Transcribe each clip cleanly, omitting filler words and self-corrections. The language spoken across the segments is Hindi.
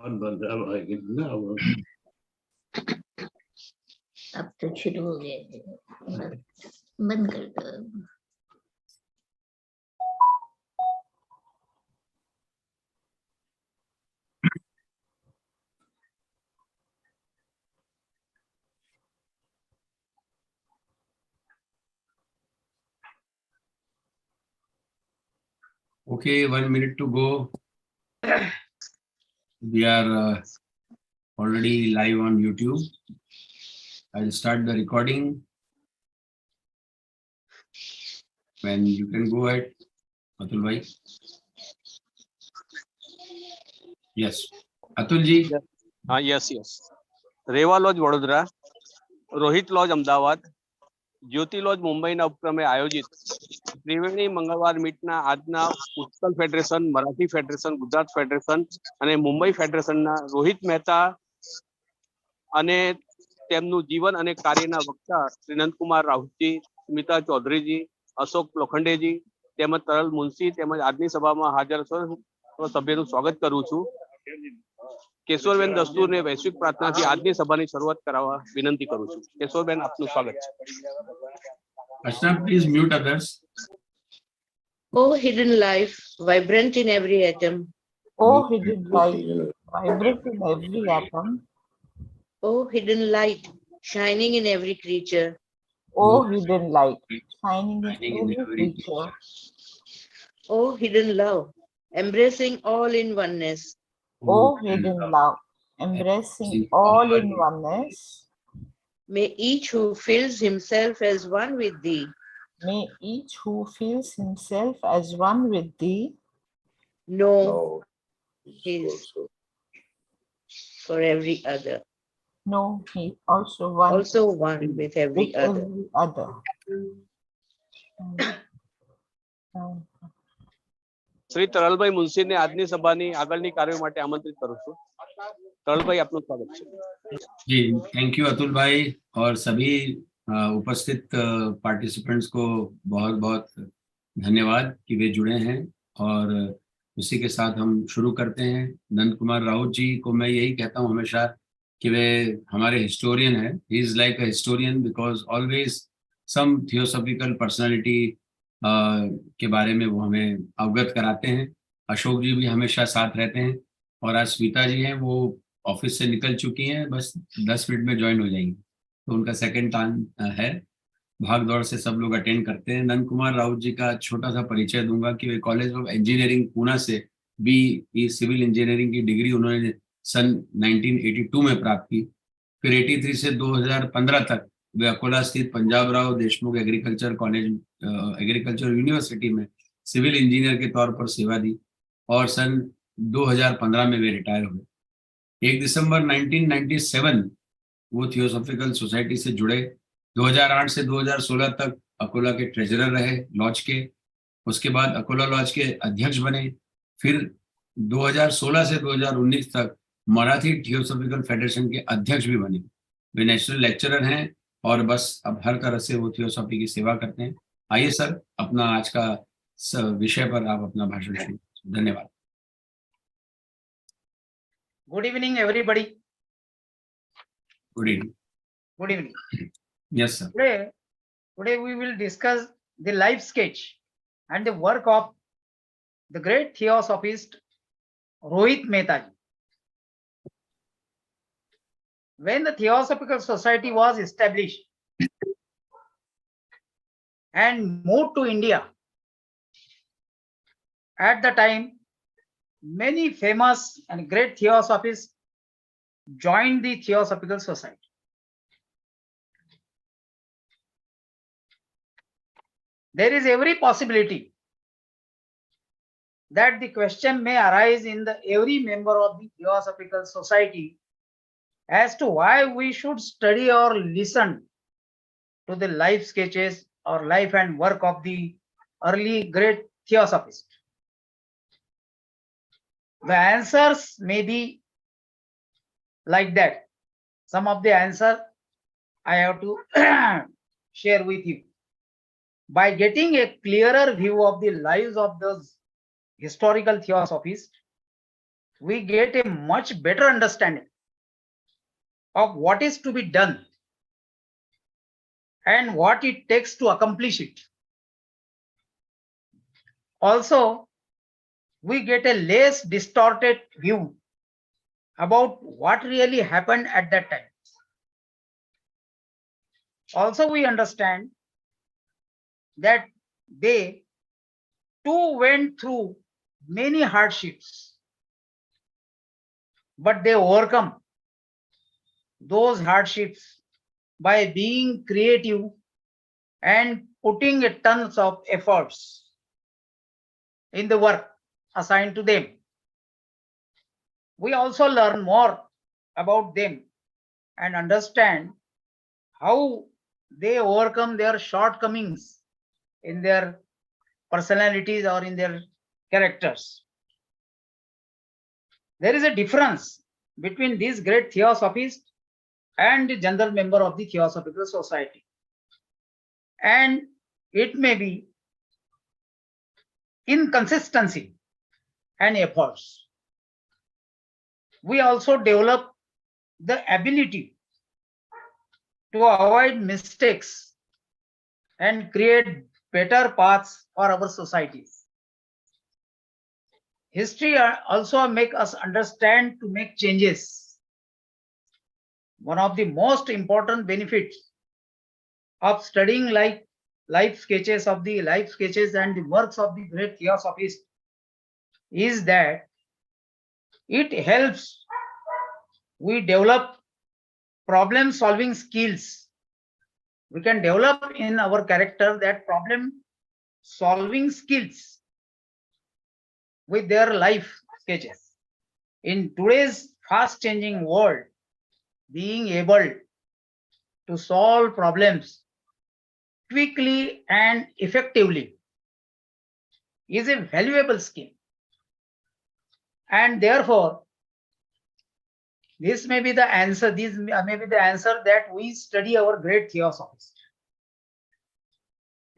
अब तो शुरू हो गया, बंद कर दो। Okay, 1 minute to go. We are already live on YouTube. I'll start the recording. When you can go ahead, Atul bhai. Yes, Atul ji. Yes. Rewa lodge Vadodara, Rohit lodge Ahmedabad, Jyoti lodge મુંબઈના ઉપક્રમે આયોજિત ત્રિવેણી મંગળવાર મીટના આજના Utkal federation, Marathi federation, Gujarat federation અને મુંબઈ ફેડરેશનના રોહિત મહેતા અને તેમનું જીવન અને કાર્યના વક્તા શ્રી નંદકુમાર રાઉતજી, સ્મિતા ચૌધરીજી, અશોક લોખંડેજી તેમજ તરલ મુનશી તેમજ આજની સભામાં હાજર સભ્યનું સ્વાગત કરું છું. કેશોરબેન દસ્તુરને વૈશ્વિક પ્રાર્થનાથી આજની સભાની શરૂઆત કરાવવા વિનંતી કરું છું. કેશોરબેન, આપનું સ્વાગત છે. Ashna, please mute others. Oh, hidden life, vibrant in every atom. Oh, hidden light, vibrant in every atom. Oh, hidden light, shining in every creature. Oh, hidden light, shining in every creature. Oh, hidden love, embracing all in oneness. Oh, hidden love, embracing all in oneness. May each who feels himself as one with thee May each who feels himself as one with thee know he is for every other, know he also one with every other. Shri તરલભાઈ મુનશીને આજની સભાની આગળની કાર્યો માટે આમંત્રિત કરું છું. તરલભાઈ, આપનું સ્વાગત છે. जी, थैंक यू अतुल भाई और सभी उपस्थित पार्टिसिपेंट्स को बहुत बहुत धन्यवाद कि वे जुड़े हैं. और उसी के साथ हम शुरू करते हैं. नंदकुमार राउत जी को मैं यही कहता हूँ हमेशा कि वे हमारे हिस्टोरियन है. He is like a historian because always some theosophical personality के बारे में वो हमें अवगत कराते हैं. अशोक जी भी हमेशा साथ रहते हैं और आज स्मिता जी हैं, वो ऑफिस से निकल चुकी हैं, बस 10 मिनट में ज्वाइन हो जाएंगी. तो उनका सेकंड टाइम है. भाग दौड़ से सब लोग अटेंड करते हैं. नंदकुमार राउत जी का छोटा सा परिचय दूंगा कि वे कॉलेज ऑफ इंजीनियरिंग पूना से BE सिविल इंजीनियरिंग की डिग्री उन्होंने सन 1982 में प्राप्त की. फिर 83 से 2015 तक वे अकोला स्थित Punjab Rao Deshmukh agriculture college agriculture university में सिविल इंजीनियर के तौर पर सेवा दी और सन 2015 में वे रिटायर हुए. 1 दिसंबर 1997 वो थियोसॉफिकल सोसाइटी से जुड़े. 2008 से 2016 तक अकोला के ट्रेजरर रहे लॉज के. उसके बाद अकोला लॉज के अध्यक्ष बने. फिर 2016 से 2019 तक मराठी थियोसॉफिकल फेडरेशन के अध्यक्ष भी बने. वे नेशनल लेक्चरर हैं और बस अब हर तरह से वो थियोसॉफी की सेवा करते हैं. आइए सर, अपना आज का विषय पर आप अपना भाषण शुरू. धन्यवाद. Good evening, everybody. Good evening. Good evening. Yes, sir. Today we will discuss the life sketch and the work of the great Theosophist Rohit Mehta. When the Theosophical Society was established and moved to India, at the time many famous and great Theosophists joined the Theosophical Society. There is every possibility that the question may arise in every member of the Theosophical Society as to why we should study or listen to the life sketches or life and work of the early great Theosophists. The answers may be like that. Some of the answers I have to share with you. By getting a clearer view of the lives of those historical Theosophists, we get a much better understanding of what is to be done and what it takes to accomplish it. Also, we get a less distorted view about what really happened at that time. Also, we understand that they too went through many hardships, but they overcome those hardships by being creative and putting a tons of efforts in the work assigned to them. We also learn more about them and understand how they overcome their shortcomings in their personalities or in their characters. There is a difference between these great theosophists and the general member of the Theosophical Society. And it may be inconsistency and efforts. We also develop the ability to avoid mistakes and create better paths for our societies. History also make us understand to make changes. One of the most important benefits of studying life sketches and the works of the great Theosophists is that it helps we develop problem solving skills. We can develop in our character that problem solving skills with their life sketches. In today's fast changing world, being able to solve problems quickly and effectively is a valuable skill. And therefore, this may be the answer. This may be the answer that we study our great Theosophists.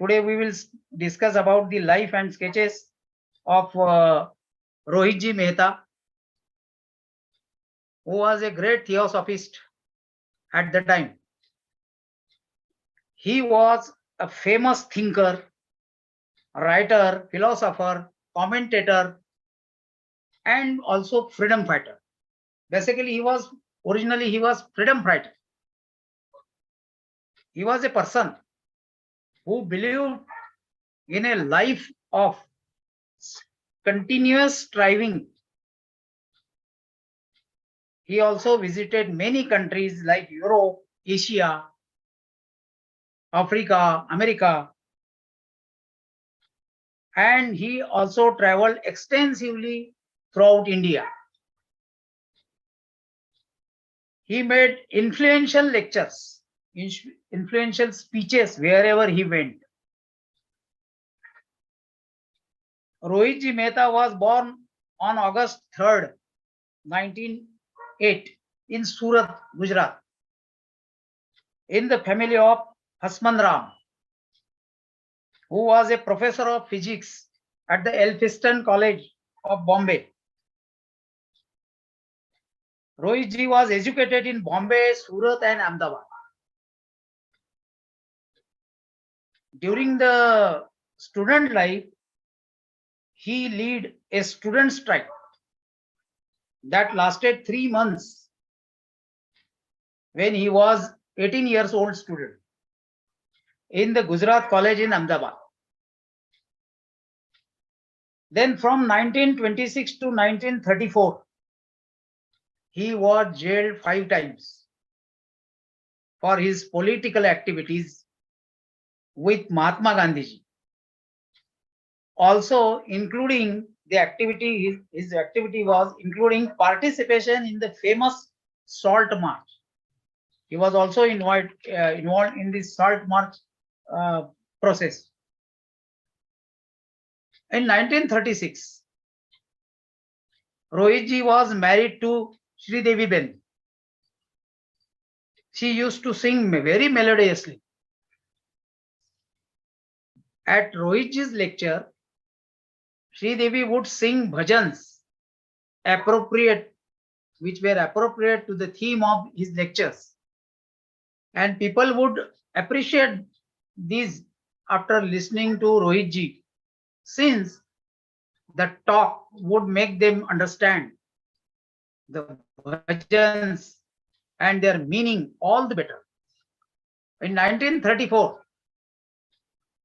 Today we will discuss about the life and sketches of Rohit Mehta, who was a great Theosophist at the time. He was a famous thinker, writer, philosopher, commentator, and also freedom fighter. Basically, he was freedom fighter. He was a person who believed in a life of continuous striving. He also visited many countries like Europe, Asia, Africa, America, and he also traveled extensively throughout India. He made influential lectures, influential speeches wherever he went. Rohit Mehta was born on August 3rd, 1908 in Surat, Gujarat, in the family of Hasman Ram, who was a professor of physics at the Elphinstone College of Bombay. Rohit ji was educated in Bombay, Surat, and Ahmedabad. During the student life, he led a student strike that lasted 3 months when he was 18 years old student in the Gujarat College in Ahmedabad. Then from 1926 to 1934, he was jailed 5 times for his political activities with Mahatma Gandhi. Also, including the activity, his activity was including participation in the famous Salt March. He was also involved in the Salt March process. In 1936, Rohit ji was married to Sri Devi Ben. She used to sing very melodiously. At Rohit ji's lecture, Sri Devi would sing bhajans appropriate, which were appropriate to the theme of his lectures. And people would appreciate these after listening to Rohit ji, since the talk would make them understand the bhajans and their meaning all the better. In 1934,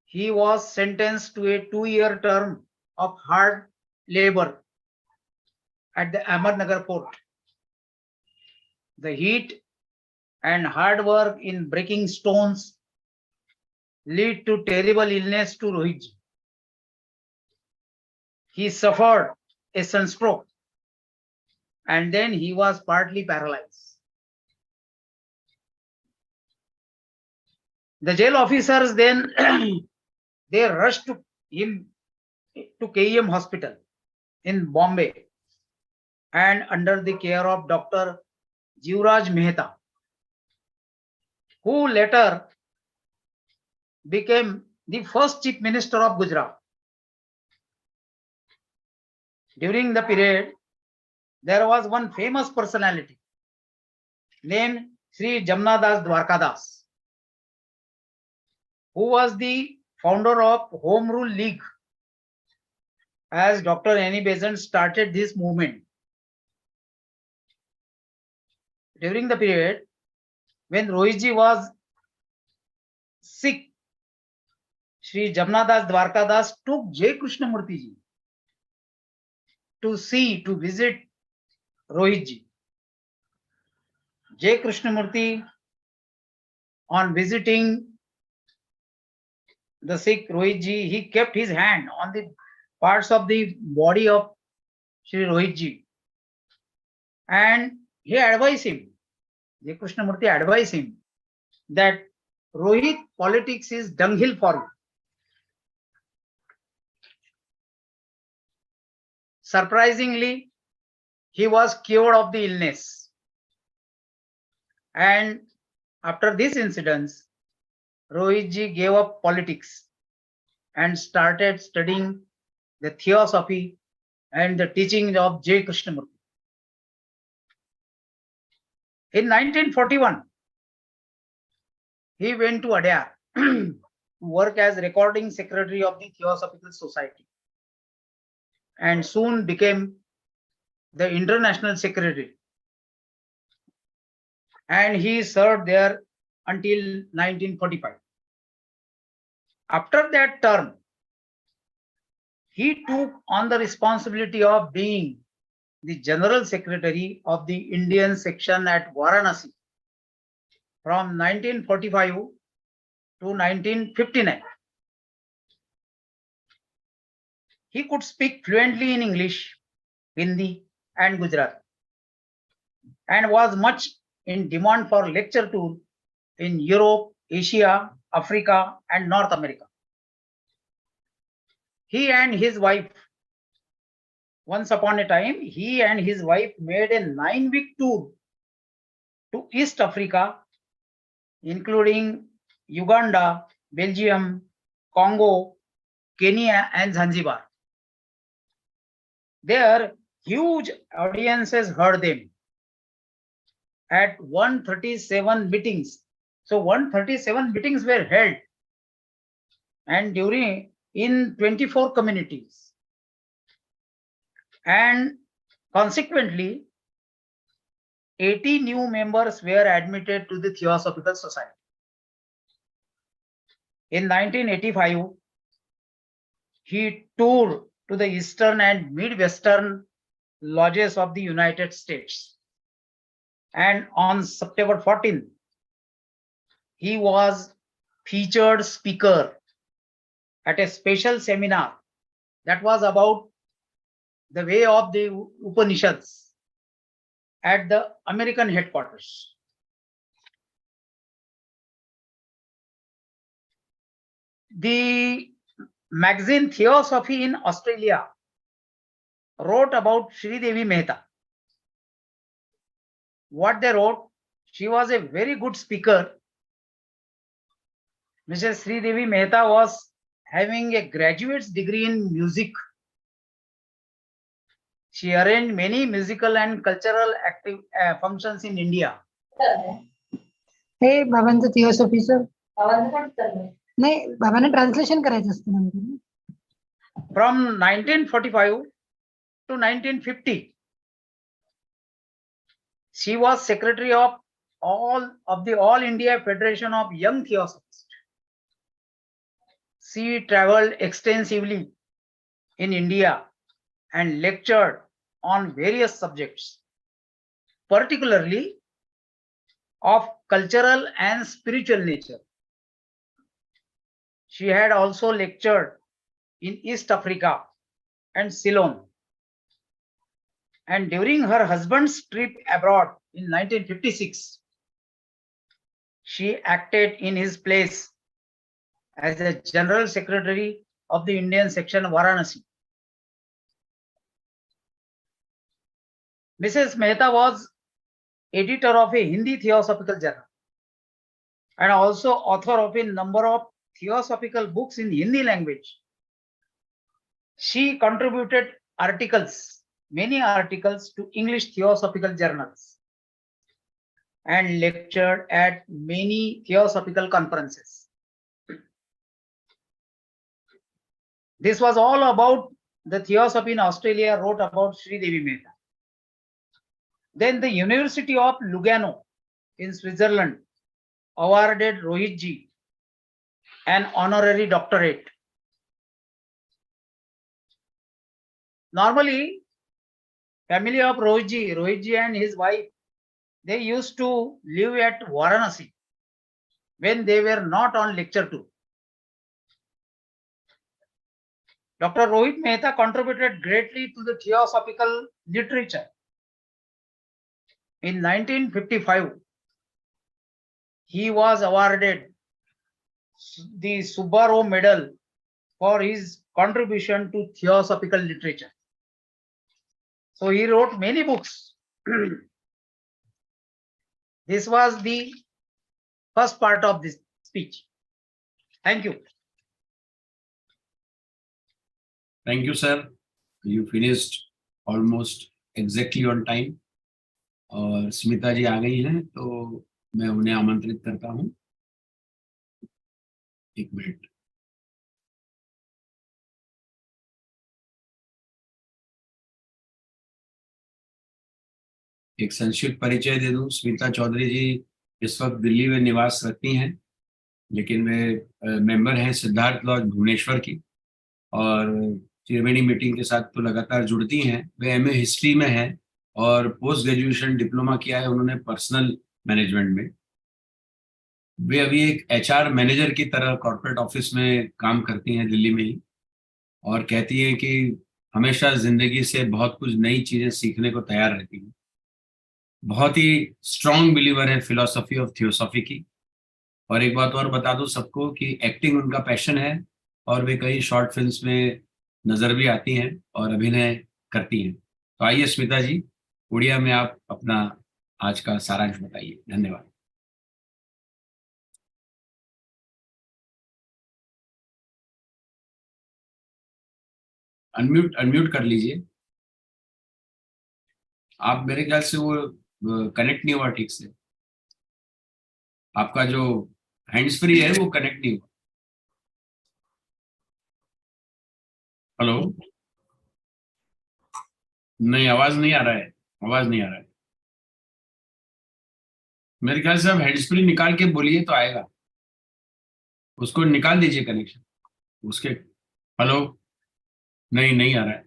he was sentenced to a 2-year term of hard labor at the Ahmednagar port. The heat and hard work in breaking stones lead to terrible illness to Rohit ji. He suffered a sunstroke and then he was partly paralyzed. The jail officers then they rushed to him to KEM hospital in Bombay and under the care of Dr. Jivraj-Mehta, who later became the first chief minister of Gujarat. During the period, there was one famous personality named Sri Jamnadas Dwarkadas, who was the founder of Home Rule League, as Dr. Annie Besant started this movement. During the period when Rohit ji was sick, Sri Jamnadas Dwarkadas took J. Krishnamurti ji to visit Rohit ji. J. Krishnamurti, on visiting the sick Rohit ji, he kept his hand on the parts of the body of Sri Rohit ji and he advised him, J. Krishnamurti advised him that Rohit, politics is dunghill for you. Surprisingly, he was cured of the illness. And after this incident, Rohit ji gave up politics and started studying the theosophy and the teaching of J. Krishnamurti. In 1941, he went to Adyar to work as recording secretary of the Theosophical Society and soon became the international secretary. And he served there until 1945. After that term, he took on the responsibility of being the General Secretary of the Indian section at Varanasi from 1945 to 1959. He could speak fluently in English, Hindi, and Gujarati, and was much in demand for lecture tour in Europe, Asia, Africa, and North America. He and his wife, once upon a time, he and his wife made a 9-week tour to East Africa, including Uganda, Belgium, Congo, Kenya, and Zanzibar. There, huge audiences heard them at 137 meetings. So 137 meetings were held and in 24 communities. And consequently, 80 new members were admitted to the Theosophical Society. In 1985, he toured to the eastern and midwestern lodges of the United States. And on September 14th, he was featured speaker at a special seminar that was about the way of the Upanishads at the American headquarters. The magazine Theosophy in Australia wrote about Sri Devi Mehta. What they wrote, she was a very good speaker. Mrs. Sri Devi Mehta was having a graduate's degree in music She arranged many musical and cultural functions in India. हे बाबांचं थिओसॉफी सर नाही बाबांना ट्रान्सलेशन करायचं असतं नंतर. From 1945 to 1950, she was secretary of the All India Federation of Young Theosophists. She traveled extensively in India and lectured on various subjects, particularly of cultural and spiritual nature. She had also lectured in East Africa and Ceylon. And during her husband's trip abroad in 1956, she acted in his place as a General Secretary of the Indian section Varanasi. Mrs. Mehta was editor of a Hindi Theosophical journal and also author of a number of Theosophical books in Hindi language. She contributed many articles to English Theosophical journals and lectured at many Theosophical conferences. This was all about the Theosophy in Australia, wrote about Sri Devi Mehta. Then the University of Lugano in Switzerland awarded Rohit ji an honorary doctorate. Normally, family of Rohit ji and his wife, they used to live at Varanasi when they were not on lecture tour. Dr. Rohit Mehta contributed greatly to the Theosophical literature. In 1955, he was awarded the Subbaro Medal for his contribution to Theosophical literature. So he wrote many books. This was the first part of this speech. Thank you. Thank you, sir. You finished almost exactly on time. और स्मिता जी आ गई हैं तो मैं उन्हें आमंत्रित करता हूं. एक मिनट. एक संक्षिप्त परिचय दे दूं. स्मिता चौधरी जी इस वक्त दिल्ली में निवास रखती हैं, लेकिन वे मेंबर हैं सिद्धार्थ लॉज भुवनेश्वर की और त्रिवेणी मीटिंग के साथ तो लगातार जुड़ती हैं. वे एमए हिस्ट्री में हैं और पोस्ट ग्रेजुएशन डिप्लोमा किया है उन्होंने पर्सनल मैनेजमेंट में. वे अभी एक एचआर मैनेजर की तरह कॉर्पोरेट ऑफिस में काम करती हैं दिल्ली में ही, और कहती हैं कि हमेशा जिंदगी से बहुत कुछ नई चीजें सीखने को तैयार रहती हैं. बहुत ही स्ट्रॉन्ग बिलीवर है फिलॉसफी ऑफ थियोसॉफी की. और एक बात और बता दूं सबको कि एक्टिंग उनका पैशन है और वे कई शॉर्ट फिल्म्स में नजर भी आती हैं और अभिनय करती हैं. तो आइए स्मिता जी, उड़िया में आप अपना आज का सारांश बताइए. धन्यवाद. अनम्यूट कर लीजिए. आप मेरे ख्याल से वो कनेक्ट नहीं हुआ ठीक से. आपका जो हैंड्स फ्री है वो कनेक्ट नहीं हुआ. हेलो, नहीं आवाज नहीं आ रहा है. आवाज नहीं आ रहा है. मेरे ख्याल से आप हैंड्स फ्री निकाल के बोलिए तो आएगा. उसको निकाल दीजिए कनेक्शन उसके. हेलो, नहीं आ रहा है.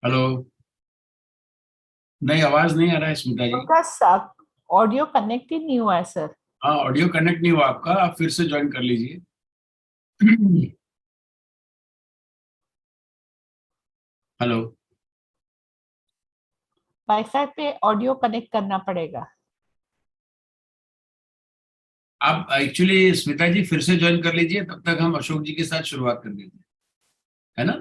हेलो, नहीं आवाज नहीं आ रहा है स्मिता जी. उनका ऑडियो कनेक्ट ही नहीं हुआ है सर. हाँ, ऑडियो कनेक्ट नहीं हुआ आपका. आप फिर से ज्वाइन कर लीजिए. हेलो, वाईफाई पे ऑडियो कनेक्ट करना पड़ेगा. आप एक्चुअली स्मिता जी फिर से ज्वाइन कर लीजिए, तब तक हम अशोक जी के साथ शुरुआत कर देते हैं, है ना?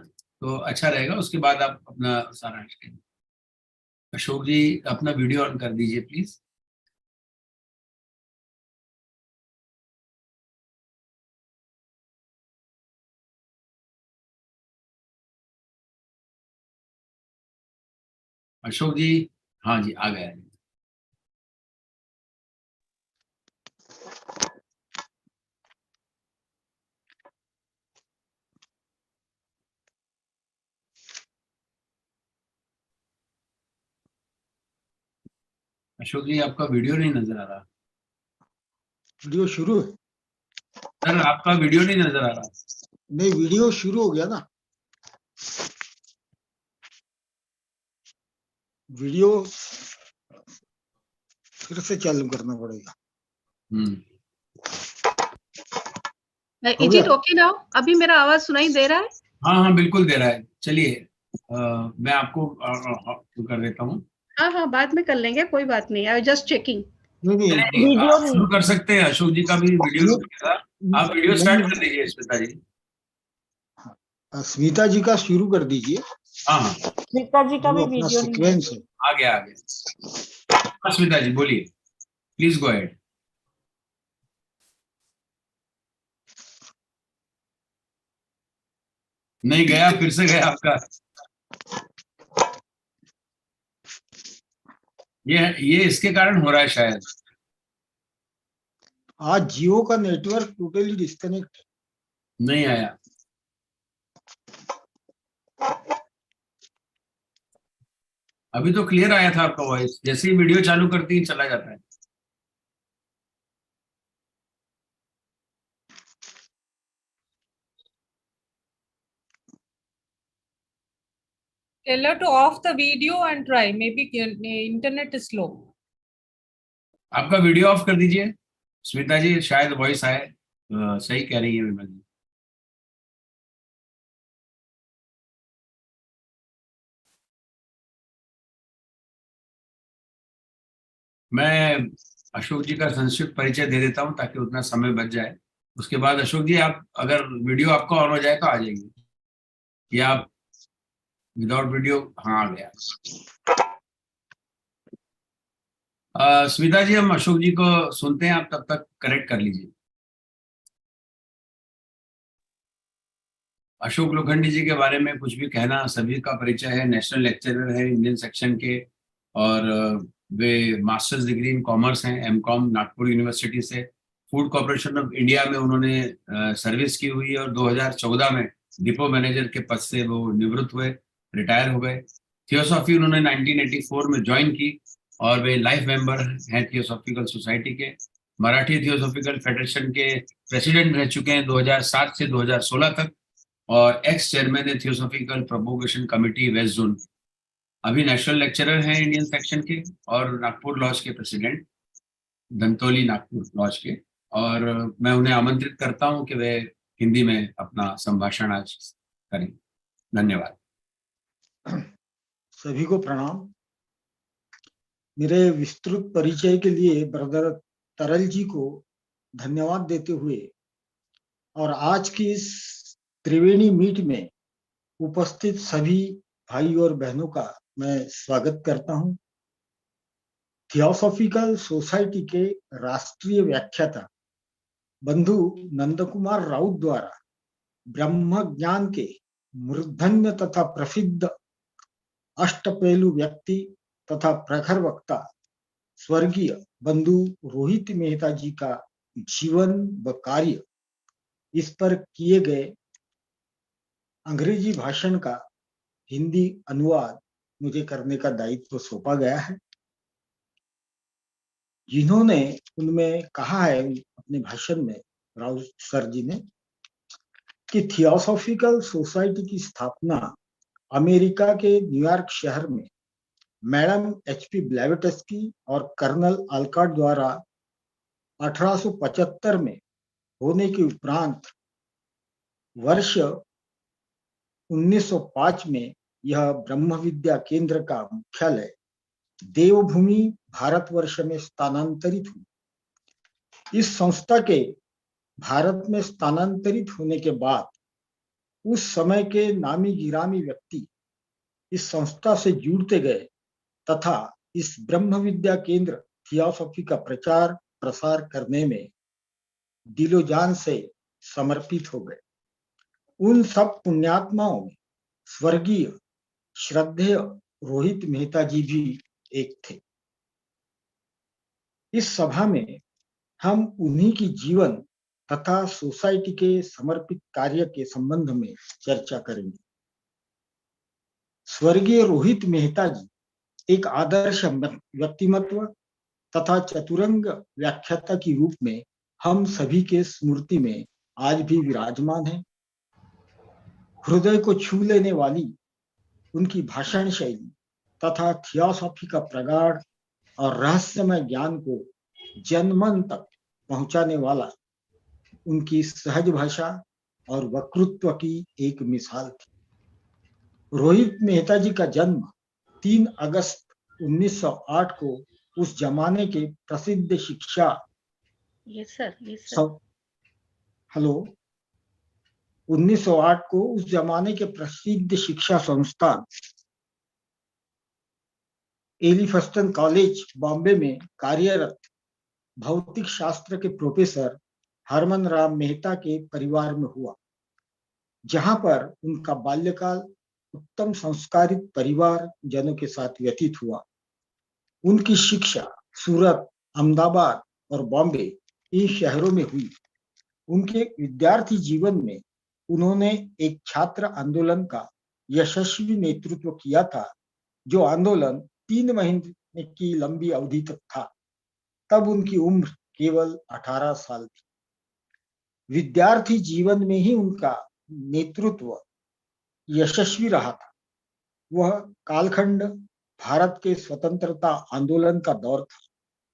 तो अच्छा रहेगा. उसके बाद आप अपना सारांश करें. अशोक जी अपना वीडियो ऑन कर दीजिए प्लीज. अशोक जी, हाँ जी, आ गया। अशोक जी, आपका वीडियो नहीं नजर आ रहा। वीडियो शुरू है? सर, आपका वीडियो नहीं नजर आ रहा। नहीं, वीडियो शुरू हो गया ना। वीडियो फिर से चालू करना पड़ेगा। Is it okay now? अभी मेरा आवाज सुनाई दे रहा है? हाँ हाँ, बिल्कुल दे रहा है। चलिए, मैं आपको कर देता हूँ। हाँ हाँ, बाद में कर लेंगे, कोई बात नहीं, आई जस्ट चेकिंग। नहीं आप शुरू कर सकते हैं। अशोक जी का भी वीडियो रुक गया था। आप वीडियो स्टार्ट कर दीजिए स्मिता जी। स्मिता जी का शुरू कर दीजिए। हाँ हाँ, स्मिता जी का वो भी अपना वीडियो नहीं है। सीक्वेंस है। आ गया आ गया। हाँ, स्मिता जी बोलिए, प्लीज गो अहेड। नहीं गया, फिर से गया आपका। ये इसके कारण हो रहा है शायद। आज जियो का नेटवर्क टोटली डिस्कनेक्ट है। नहीं आया। अभी तो क्लियर आया था आपका वॉइस, जैसे ही वीडियो चालू करती ही चला जाता है। Tell her to off the video and try. Maybe internet is slow. आपका वीडियो ऑफ कर दीजिए स्मिता जी, शायद वॉइस आए। सही कह रही है विमल जी। मैं अशोक जी का संक्षिप्त परिचय दे देता हूं ताकि उतना समय बच जाए। उसके बाद अशोक जी, आप अगर वीडियो आपका ऑन हो जाए तो आ जाइए, या आप विदाउट वीडियो। हाँ, आ गया। स्मिता जी, हम अशोक जी को सुनते हैं, आप तब तक करेक्ट कर लीजिए। अशोक लोखंडे जी के बारे में कुछ भी कहना, सभी का परिचय है। नेशनल लेक्चरर है इंडियन सेक्शन के, और वे मास्टर्स डिग्री इन कॉमर्स हैं, एमकॉम नागपुर यूनिवर्सिटी से। फूड कॉर्पोरेशन ऑफ इंडिया में उन्होंने सर्विस की हुई, और 2014 में डिपो मैनेजर के पद से वो निवृत्त हुए, रिटायर हो गए। थियोसॉफी उन्होंने 1984 में ज्वाइन की, और वे लाइफ मेंबर हैं थियोसॉफिकल सोसाइटी के। मराठी थियोसॉफिकल फेडरेशन के प्रेसिडेंट रह चुके हैं 2007 से 2016 तक, और एक्स चेयरमैन है theosophical propagation committee west zone. अभी नेशनल लेक्चरर हैं इंडियन सेक्शन के, और नागपुर लॉज के प्रेसिडेंट, धनतौली नागपुर लॉज के। और मैं उन्हें आमंत्रित करता हूं कि वे हिंदी में अपना संभाषण आज करें। धन्यवाद। सभी को प्रणाम। मेरे विस्तृत परिचय के लिए ब्रदर तरल जी को धन्यवाद देते हुए, और आज की इस त्रिवेणी मीट में उपस्थित सभी भाई और बहनों का मैं स्वागत करता हूं। थियोसॉफिकल सोसाइटी के राष्ट्रीय व्याख्याता बंधु नंदकुमार राउत द्वारा ब्रह्म ज्ञान के मूर्धन्य तथा प्रसिद्ध अष्टपेलु व्यक्ति तथा प्रखर वक्ता स्वर्गीय बंधु रोहित मेहता जी का जीवन व कार्य, इस पर किए गए अंग्रेजी भाषण का हिंदी अनुवाद मुझे करने का दायित्व सौंपा गया है। जिन्होंने उनमें कहा है अपने भाषण में, राउत सर जी ने, कि थियोसॉफिकल सोसाइटी की स्थापना अमेरिका के न्यूयॉर्क शहर में मैडम एचपी ब्लेवेटस्की और कर्नल अल्काट द्वारा 1875 में होने के उपरांत वर्ष 1905 में यह ब्रह्म विद्या केंद्र का मुख्यालय देवभूमि भारतवर्ष में स्थानांतरित हुई। इस संस्था के भारत में स्थानांतरित होने के बाद उस समय के नामी गिरामी व्यक्ति इस संस्था से जुड़ते गए तथा इस ब्रह्म विद्या केंद्र थियोसॉफी का प्रचार प्रसार करने में दिलोजान से समर्पित हो गए। उन सब पुण्यात्माओं में स्वर्गीय श्रद्धेय रोहित मेहता जी भी एक थे। इस सभा में हम उन्हीं की जीवन तथा सोसाइटी के समर्पित कार्य के संबंध में चर्चा करेंगे। स्वर्गीय रोहित मेहता जी एक आदर्श व्यक्तिमत्व तथा चतुरंग व्याख्याता के रूप में हम सभी के स्मृति में आज भी विराजमान हैं। हृदय को छू लेने वाली उनकी भाषण शैली तथा थियोसॉफी का प्रगाढ़ और रहस्यमय ज्ञान को जनमन तक पहुंचाने वाला उनकी सहज भाषा और वक्तृत्व की एक मिसाल थी। रोहित मेहता जी का जन्म 3 अगस्त 1908 को उस जमाने के प्रसिद्ध शिक्षा हेलो 1908 को उस जमाने के प्रसिद्ध शिक्षा संस्थान एलिफिंस्टन कॉलेज बॉम्बे में कार्यरत भौतिक शास्त्र के प्रोफेसर हरमन राम मेहता के परिवार में हुआ, जहां पर उनका बाल्यकाल उत्तम संस्कारित परिवार जनों के साथ व्यतीत हुआ। उनकी शिक्षा सूरत, अहमदाबाद और बॉम्बे इन शहरों में हुई। उनके विद्यार्थी जीवन में उन्होंने एक छात्र आंदोलन का यशस्वी नेतृत्व किया था, जो आंदोलन 3 महीने की लंबी अवधि तक था। तब उनकी उम्र केवल 18 साल थी। विद्यार्थी जीवन में ही उनका नेतृत्व यशस्वी रहा था। वह कालखंड भारत के स्वतंत्रता आंदोलन का दौर था,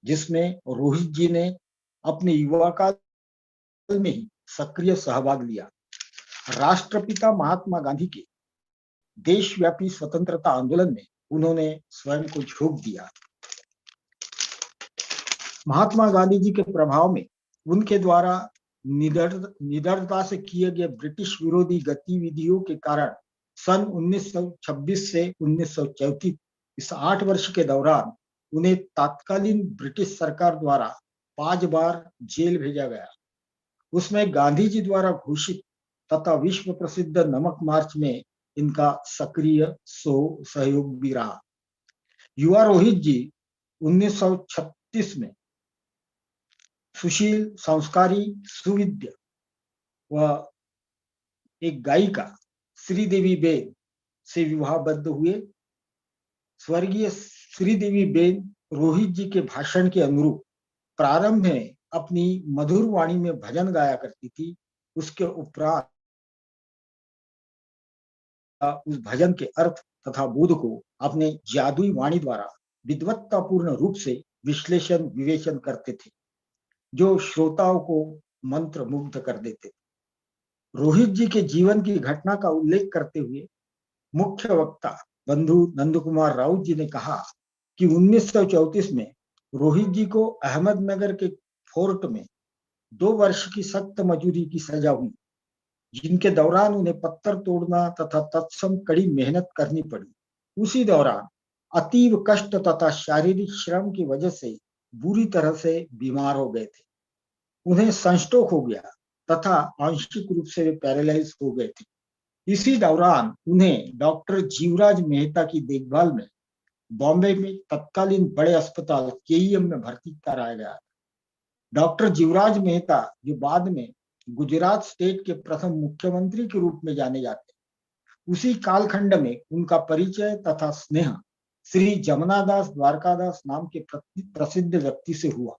जिसमें रोहित जी ने अपने युवा काल में ही सक्रिय सहभाग लिया। राष्ट्रपिता महात्मा गांधी के देशव्यापी स्वतंत्रता आंदोलन में उन्होंने स्वयं को झोंक दिया। महात्मा गांधी जी के प्रभाव में उनके द्वारा निडरता से किए गए ब्रिटिश विरोधी गतिविधियों के कारण सन 1926 से 1934 इस 8 वर्ष के दौरान उन्हें तत्कालीन ब्रिटिश सरकार द्वारा 5 बार जेल भेजा गया। उसमें गांधी जी द्वारा घोषित तथा विश्व प्रसिद्ध नमक मार्च में इनका सक्रिय सहयोग भी रहा। युवा रोहित जी 1936 में सुशील, संस्कारी, सुविद्य व एक गायिका श्रीदेवी बेन से विवाहबद्ध हुए। स्वर्गीय श्रीदेवी बेन रोहित जी के भाषण के अनुरूप प्रारंभ में अपनी मधुर वाणी में भजन गाया करती थी। उसके उपरांत उस भजन के अर्थ तथा बोध को अपने जादुई वाणी द्वारा विद्वत्तापूर्ण रूप से विश्लेषण विवेचन करते थे, जो श्रोताओं को मंत्र मुग्ध कर देते थे। रोहित जी के जीवन की घटना का उल्लेख करते हुए मुख्य वक्ता बंधु नंदकुमार राउत जी ने कहा कि 1934 में रोहित जी को अहमदनगर के फोर्ट में 2 वर्ष की सख्त मजूरी की सजा हुई, जिनके दौरान उन्हें पत्थर तोड़ना तथा तत्सम कड़ी मेहनत करनी पड़ी। उसी दौरान अतीव कष्ट तथा शारीरिक श्रम की वजह से बुरी तरह से बीमार हो गए थे। उन्हें सनस्ट्रोक हो गया तथा आंशिक रूप से वे पैरालाइज हो गए थे। इसी दौरान उन्हें डॉक्टर जीवराज मेहता की देखभाल में बॉम्बे में तत्कालीन बड़े अस्पताल केईएम में भर्ती कराया गया। डॉक्टर जीवराज मेहता, जो बाद में गुजरात स्टेट के प्रथम मुख्यमंत्री के रूप में जाने जाते, उसी कालखंड में उनका परिचय तथा स्नेह श्री जमनादास द्वारकादास नाम के प्रसिद्ध व्यक्ति से हुआ।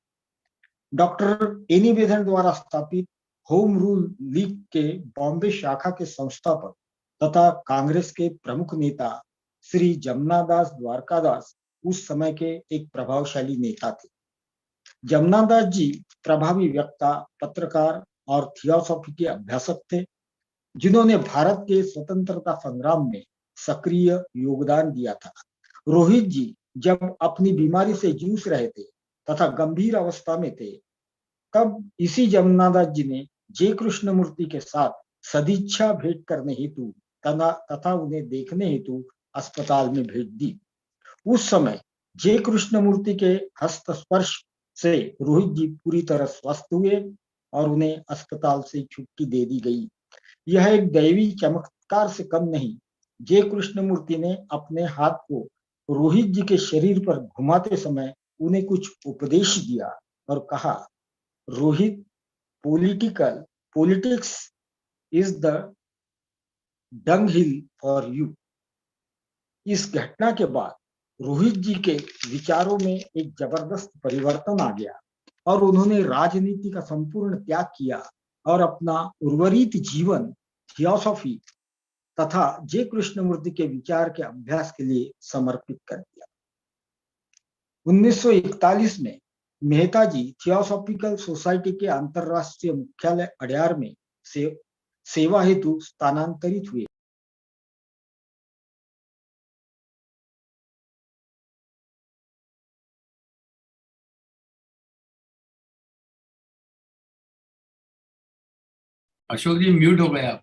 डॉक्टर एनी बेदन द्वारा स्थापित होम रूल लीग के बॉम्बे शाखा के संस्थापक तथा कांग्रेस के प्रमुख नेता श्री जमनादास द्वारकादास उस समय के एक प्रभावशाली नेता थे। जमनादास जी प्रभावी वक्ता, पत्रकार और थियोसॉफी के अभ्यासक थे, जिन्होंने भारत के स्वतंत्रता संग्राम में सक्रिय योगदान दिया था। रोहित जी जब अपनी बीमारी से जूझ रहे थे तथा गंभीर अवस्था में थे, तब इसी जमनादास जी ने जे कृष्णमूर्ति के साथ सदिच्छा भेंट करने हेतु तथा उन्हें देखने हेतु अस्पताल में भेज दी। उस समय जे कृष्णमूर्ति के हस्तस्पर्श से रोहित जी पूरी तरह स्वस्थ हुए और उन्हें अस्पताल से छुट्टी दे दी गई। यह एक दैवी चमत्कार से कम नहीं। जे कृष्णमूर्ति ने अपने हाथ को रोहित जी के शरीर पर घुमाते समय उन्हें कुछ उपदेश दिया और कहा, Rohit, politics is the Dang hill for you. इस घटना के बाद रोहित जी के विचारों में एक जबरदस्त परिवर्तन आ गया और उन्होंने राजनीति का संपूर्ण त्याग किया और अपना उर्वरित जीवन थियोसॉफी तथा जे कृष्णमूर्ति के विचार के अभ्यास के लिए समर्पित कर दिया। 1941 में मेहता जी थियोसॉफिकल सोसाइटी के अंतरराष्ट्रीय मुख्यालय अड्यार में सेवा हेतु स्थानांतरित हुए। अशोक जी म्यूट हो गए आप।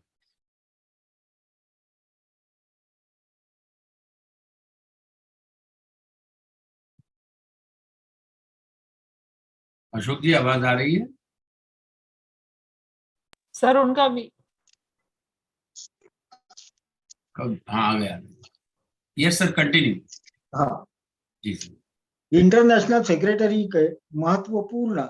अशोक जी आवाज आ रही है? सर उनका भी हाँ आ गया। Yes sir, continue. हाँ जी सर। इंटरनेशनल सेक्रेटरी के महत्वपूर्ण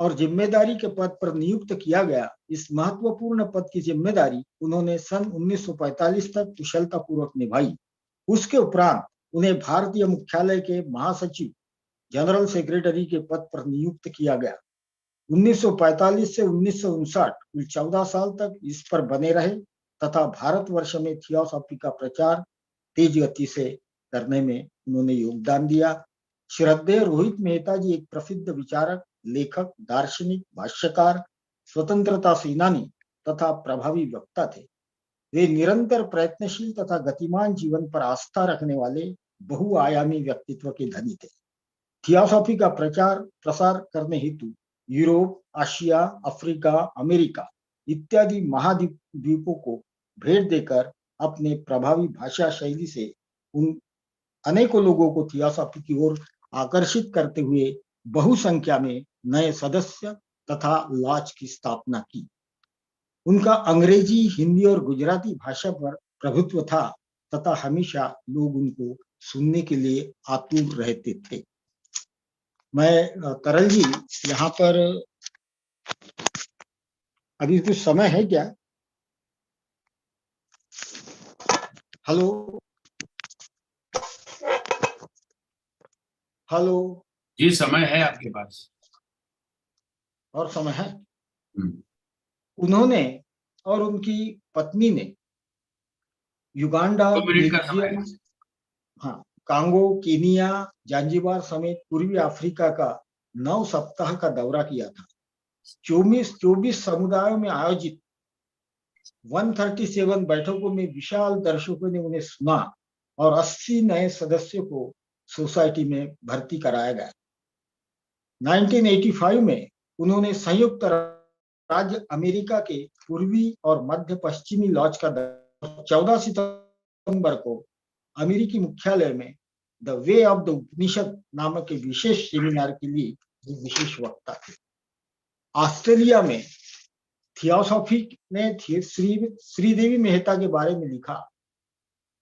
और जिम्मेदारी के पद पर नियुक्त किया गया। इस महत्वपूर्ण पद की जिम्मेदारी उन्होंने सन 1945 तक कुशलतापूर्वक निभाई। उसके उपरांत उन्हें भारतीय मुख्यालय के महासचिव जनरल सेक्रेटरी के पद पर नियुक्त किया गया। 1945 से 1959 कुल 14 साल तक इस पर बने रहे तथा भारतवर्ष में थियोसॉफी का प्रचार तेज गति से करने में उन्होंने योगदान दिया। श्रद्धेय रोहित मेहता जी एक प्रसिद्ध विचारक, लेखक, दार्शनिक, भाष्यकार, स्वतंत्रता सेनानी तथा प्रभावी वक्ता थे। वे निरंतर प्रयत्नशील तथा गतिमान जीवन पर आस्था रखने वाले बहुआयामी व्यक्तित्व के धनी थे। थियोसॉफी का प्रचार प्रसार करने हेतु यूरोप, आशिया, अफ्रीका, अमेरिका इत्यादि महाद्वीपों को भेंट देकर अपने प्रभावी भाषा शैली से उन अनेकों लोगों को थियोसॉफी की ओर आकर्षित करते हुए बहुसंख्या में नए सदस्य तथा लॉज की स्थापना की। उनका अंग्रेजी, हिंदी और गुजराती भाषा पर प्रभुत्व था तथा हमेशा लोग उनको सुनने के लिए आतुर रहते थे। मैं तरल जी यहाँ पर अभी कुछ समय है क्या? हेलो हेलो जी समय है आपके पास। और समय है। उन्होंने और उनकी पत्नी ने युगांडा, 2 मिनट का समय है। बेल्जियम, हाँ, कांगो, केनिया, जांजिबार समेत पूर्वी अफ्रीका का 9 सप्ताह का दौरा किया था। 24 समुदायों में आयोजित 137 बैठकों में विशाल दर्शकों ने उन्हें सुना और 80 नए सदस्यों को सोसाइटी में भर्ती कराया गया। 1985 में उन्होंने संयुक्त राज्य अमेरिका के पूर्वी और मध्य पश्चिमी लॉज का 14 सितंबर को अमेरिकी मुख्यालय में द वे ऑफ द उपनिषद नामक एक विशेष सेमिनार के लिए विशेष वक्ता थे। ऑस्ट्रेलिया में थियोसॉफी ने श्रीदेवी मेहता के बारे में लिखा।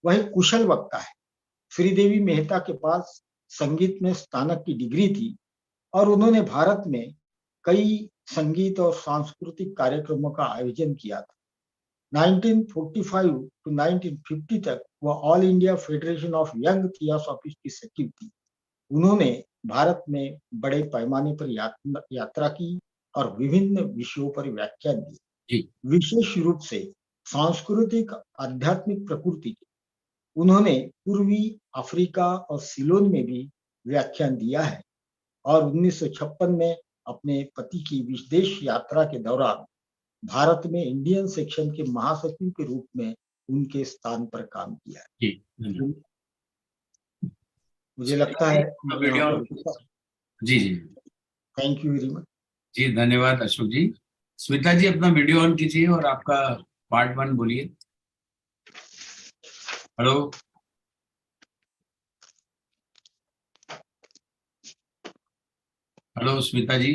वह एक कुशल वक्ता है। श्रीदेवी मेहता के पास संगीत में स्नातक की डिग्री थी और उन्होंने भारत में कई संगीत और सांस्कृतिक कार्यक्रमों का आयोजन किया था। 1945 to 1950 तक वह all India federation of young theosophist की सचिव थी। उन्होंने भारत में बड़े पैमाने पर यात्रा की और विभिन्न विषयों पर व्याख्यान दिए, विशेष रूप से सांस्कृतिक आध्यात्मिक प्रकृति के। उन्होंने पूर्वी अफ्रीका और सिलोन में भी व्याख्यान दिया है और 1956 में अपने पति की विदेश यात्रा के दौरान भारत में इंडियन सेक्शन के महासचिव के रूप में उनके स्थान पर काम किया है। मुझे लगता है जी जी थैंक यू वेरी मच। जी धन्यवाद अशोक जी। स्मिता जी अपना वीडियो ऑन कीजिए और आपका पार्ट 1 बोलिए। हेलो हेलो स्मिता जी।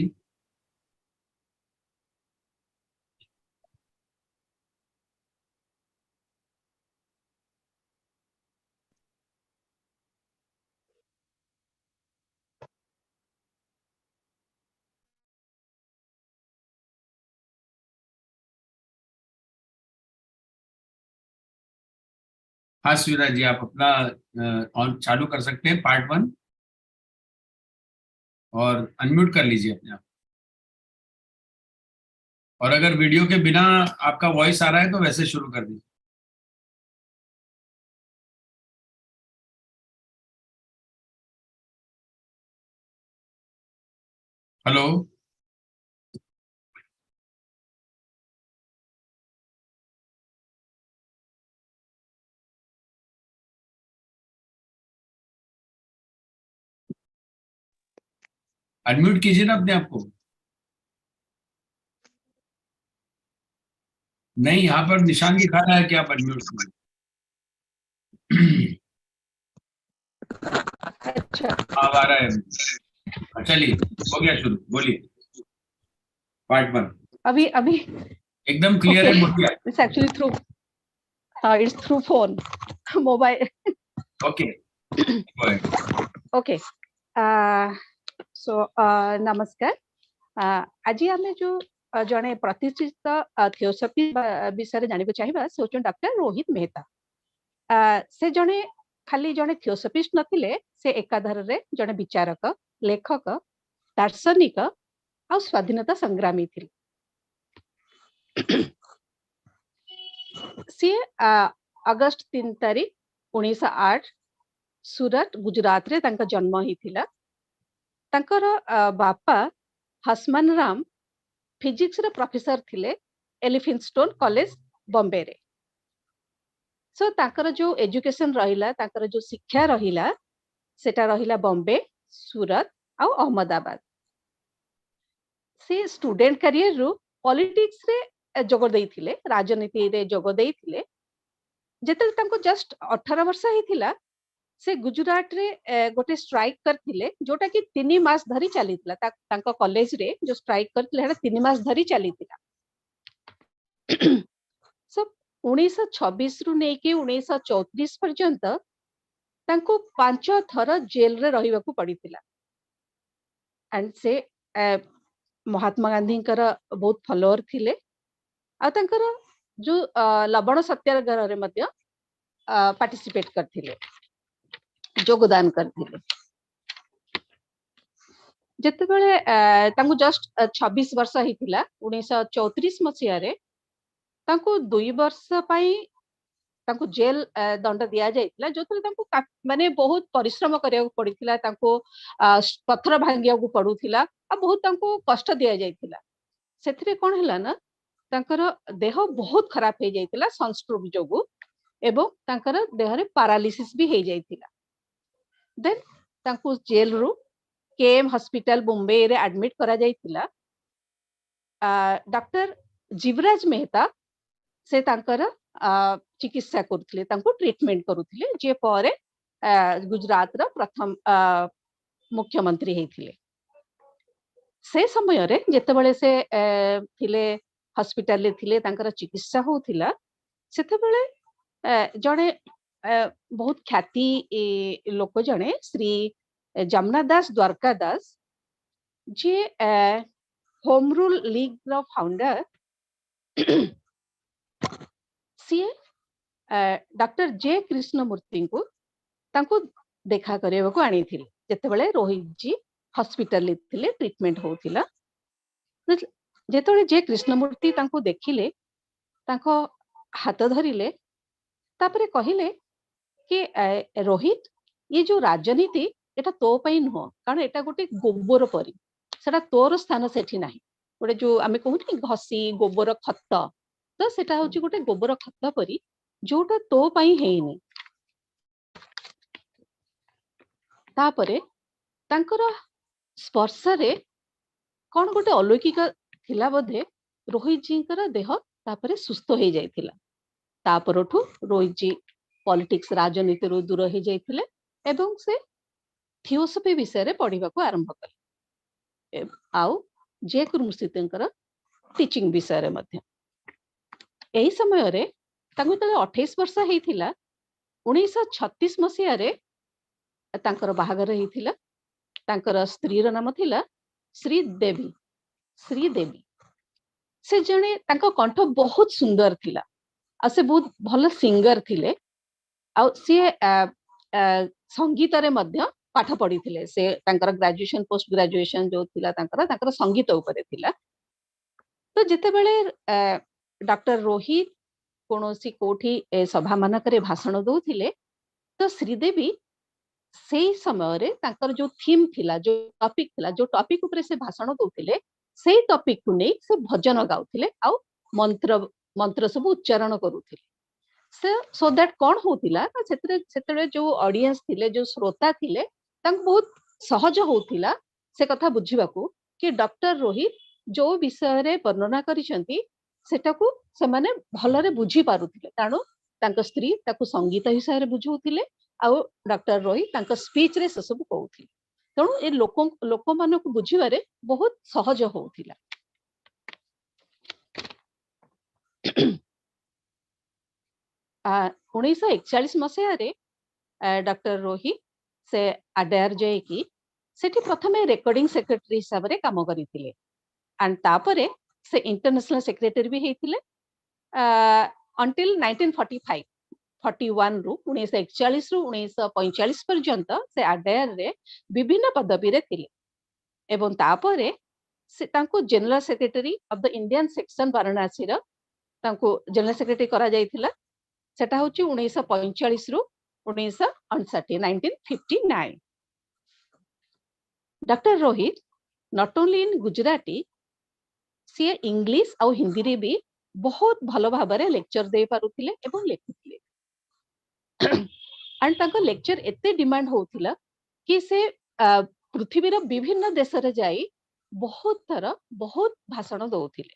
हाँ सुविधा जी, आप अपना ऑन चालू कर सकते हैं पार्ट 1 और अनम्यूट कर लीजिए अपने आप। और अगर वीडियो के बिना आपका वॉइस आ रहा है तो वैसे शुरू कर दीजिए। हेलो, अनम्यूट कीजिए ना अपने आप को। नहीं, यहाँ पर निशान दिखा रहा है कि आप अनम्यूट कीजिए। अच्छा, अब आ रहा है। चलिए, हो गया शुरू, बोलिए। पार्ट 1 अभी अभी एकदम क्लियर है, बोलिए। It's actually through it's through phone mobile. Okay, okay, so नमस्कार। आज आम जो जड़े प्रतिष्ठित थियोसफी विषय जानवा चाहिए से होचन डॉक्टर रोहित मेहता। से जड़े खाली जड़े थियोसफिस्ट नथिले, से एकाधार रे जड़े विचारक, लेखक, दार्शनिक और स्वाधीनता संग्रामी थिले। सी अगस्त 3 तारीख 1908 सूरत गुजरात रे तांका जन्म हिथिला। तांकर बापा हसमान राम फिजिक्स रे प्रोफेसर थिले एलिफिंस्टोन कॉलेज बॉम्बे रे। सो तांकर जो एजुकेशन रहिला, तांकर जो शिक्षा रहिला, सेटा रहिला बॉम्बे, सूरत और अहमदाबाद। से स्टूडेंट करियर रु पॉलिटिक्स रे जोग देइथिले, राजनीति रे जोग देइथिले। जेते तांको जस्ट 18 वर्ष हिथिला, से गुजरात रे गोटे स्ट्राइक करथिले, जोटा कि 3 मास धरी चलीथिला। तांको कॉलेज रे जो स्ट्राइक करथिले हेडा 3 मास धरी चलीथिला। सो 1926 रु नेकी 1934 पर्यंत तांको 5 थर जेल रे रहिबाकू पड़िथिला। एंड से महात्मा गांधी बहुत फॉलोअर थिले। आ तांकर जो लवण सत्याग्रह रे मध्य पार्टिसिपेट करथिले, योगदान करथिले। जेते बेले तांको जस्ट 26 वर्ष हिथिला 1934 मसिया रे तांको 2 वर्ष पई तांको जेल दंड दिया जाइतिला, जोथले तांको माने बहुत परिश्रम करिया पड़िथिला। तांको पत्थर भांगिया को पड़ुथिला आ बहुत तांको कष्ट दिया जाइतिला। सेथिरे कोन हला ना, तांकर देह बहुत खराब हे जाइतिला सनस्ट्रोक जोगु, एवं तांकर देह रे पैरालिसिस भी हे जाइतिला। देन तांको जेल रु केएम हॉस्पिटल बॉम्बे रे एडमिट करा जाइतिला। डॉक्टर जीवराज मेहता से तांकर चिकित्सा करुथिले, तांको ट्रीटमेंट करुथिले, जे परे गुजरात रा प्रथम मुख्यमंत्री हेथिले। से समय रे जेतेबेले से थिले हॉस्पिटल ले थिले, तांकर चिकित्सा होथिला, सेतेबेले जणे बहुत ख्याति लोक जणे श्री जमुना दास द्वारका दास, जे होम रूल लीग रा फाउंडर, सी डॉक्टर जे कृष्णमूर्ति को तांको देखा करबा को आनी थिले। जेतेबेले रोहित जी हॉस्पिटल ले थिले, ट्रीटमेंट होथिला। जेतेबेले जे कृष्णमूर्ति तांको देखिले, तांको हाथ धरिले, तापरे कहिले कि रोहित, ये जो राजनीति एटा तो पई नुह, कारण एटा गोटे गोबर परी, सेटा तोर स्थान सेठी नाही। गोटे जो आमे कहूनी घसी गोबर खत, तो सेटा होची गोटे गोबर खत परी, जोटा तो पई हेइनी। तापरे तांकर स्पर्श रे कौन गोटे अलौकिक थिला बोधे, रोहित जी देह तापरे सुस्थ हो जाइथिला। तापरठू रोहित जी पॉलिटिक्स राजनीति रो दूर हो जाइथिले, एवं से थियोसफी विषय रे पढ़िबा को आरंभ कले। आउ जे कुरुमसितंकर टीचिंग विषय रे मध्य एही समय रे तांको तले 28 वर्ष हेइथिला। 1936 मसिया रे तांकर बाहागर हेइथिला। तांकर स्त्री रो नाम थिला श्रीदेवी। श्रीदेवी से जने तांको कंठ बहुत सुंदर थिला, आ से बहुत भल सिंगर थिले। आउ सी संगीत रे मध्य पाठ पढ़ी थिले से तांकर ग्रेजुएशन पोस्ट ग्रेजुएशन जो थिला तांकर संगीत उपरे थिला। तो जिते बेले डॉक्टर रोहित कोनोसी कोठी सभा मानकरे भाषण दउथिले तो श्रीदेवी सेही समय रे तांकर जो थीम थिला जो टॉपिक उपरे से भाषण दउथिले सेही टॉपिक को नै से भजन गाउथिले आ मंत्र सब उच्चारण करूथिले। सो दैट कौन होतिला सेतरे जो ऑडियंस थिले जो श्रोता थिले तांको बहुत सहज होतिला से कथा बुझिबाकू कि डॉक्टर रोहित जो विषय रे वर्णना करिसंती सेटाकू से माने भलरे बुझी पारुथिले। ताणो तांको स्त्री ताकू संगीत विषय रे बुझौथिले आ डॉक्टर रोहित तांको स्पीच रे से सब कहउथिले। तणो ए लोक मानको बुझिबारे बहुत सहज होतिला। आ 1941 मसीह डॉक्टर रोहित से आडायर जाइकी सेठी प्रथमे रिकॉर्डिंग सेक्रेटरी हिसाब रे काम करिथिले एंड तापरे से इंटरनेशनल सेक्रेटरी भी हेथिले अंटिल 1941 रु 1941 रु 1945 पर्यंत से आडायर रे विभिन्न पदवी रे थिले एवं तापरे से तांको general secretary of the Indian section Varanasi रो तांको जनरल सेक्रेटरी करा जायथिला। सेटा होची 1945 रु 1959। Doctor Rohit not only in Gujarati सी इंग्लिश और हिंदी रे भी बहुत भलो भाबरे लेक्चर दे पारुथिले एवं लेखुथिले एंड ताको लेक्चर एते डिमांड होथिला कि से पृथ्वी रो विभिन्न देश रे जाई बहुत भाषण दउथिले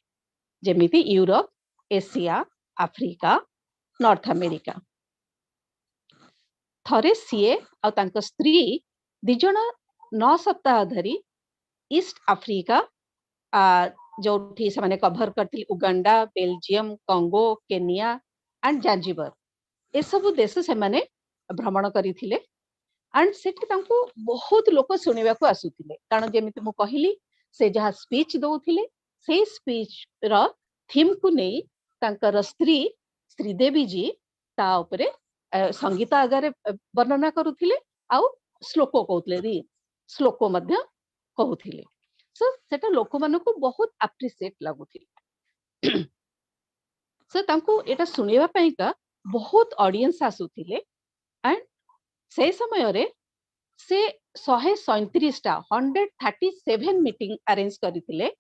जेमिति Europe Asia Africa North America. थरे सीए और तांको स्त्री दिजण 9 सप्ताह धरी ईस्ट अफ्रीका जो से माने कभर करथिले Uganda Belgium Congo Kenya and Zanzibar ए सब देश से माने भ्रमण करिथिले एंड सेठी तांको बहुत लोक सुनिबा को आसुथिले कारण जेमिति मु कहिली से जहा स्पीच दउथिले से स्पीच रो थीम को नै तांकर स्त्री श्रीदेवी जी ता उपरे संगीत आगारे वर्णना करूथिले आ श्लोक कहउथिले श्लोक मध्य कहउथिले। सो सेटा लोक मानको बहुत एप्रिशिएट लागुथिले सो तांको एटा सुनिबा पई का बहुत ऑडियंस आसुथिले एंड से समय रे से 137 टा 137 मीटिंग अरेंज करिथिले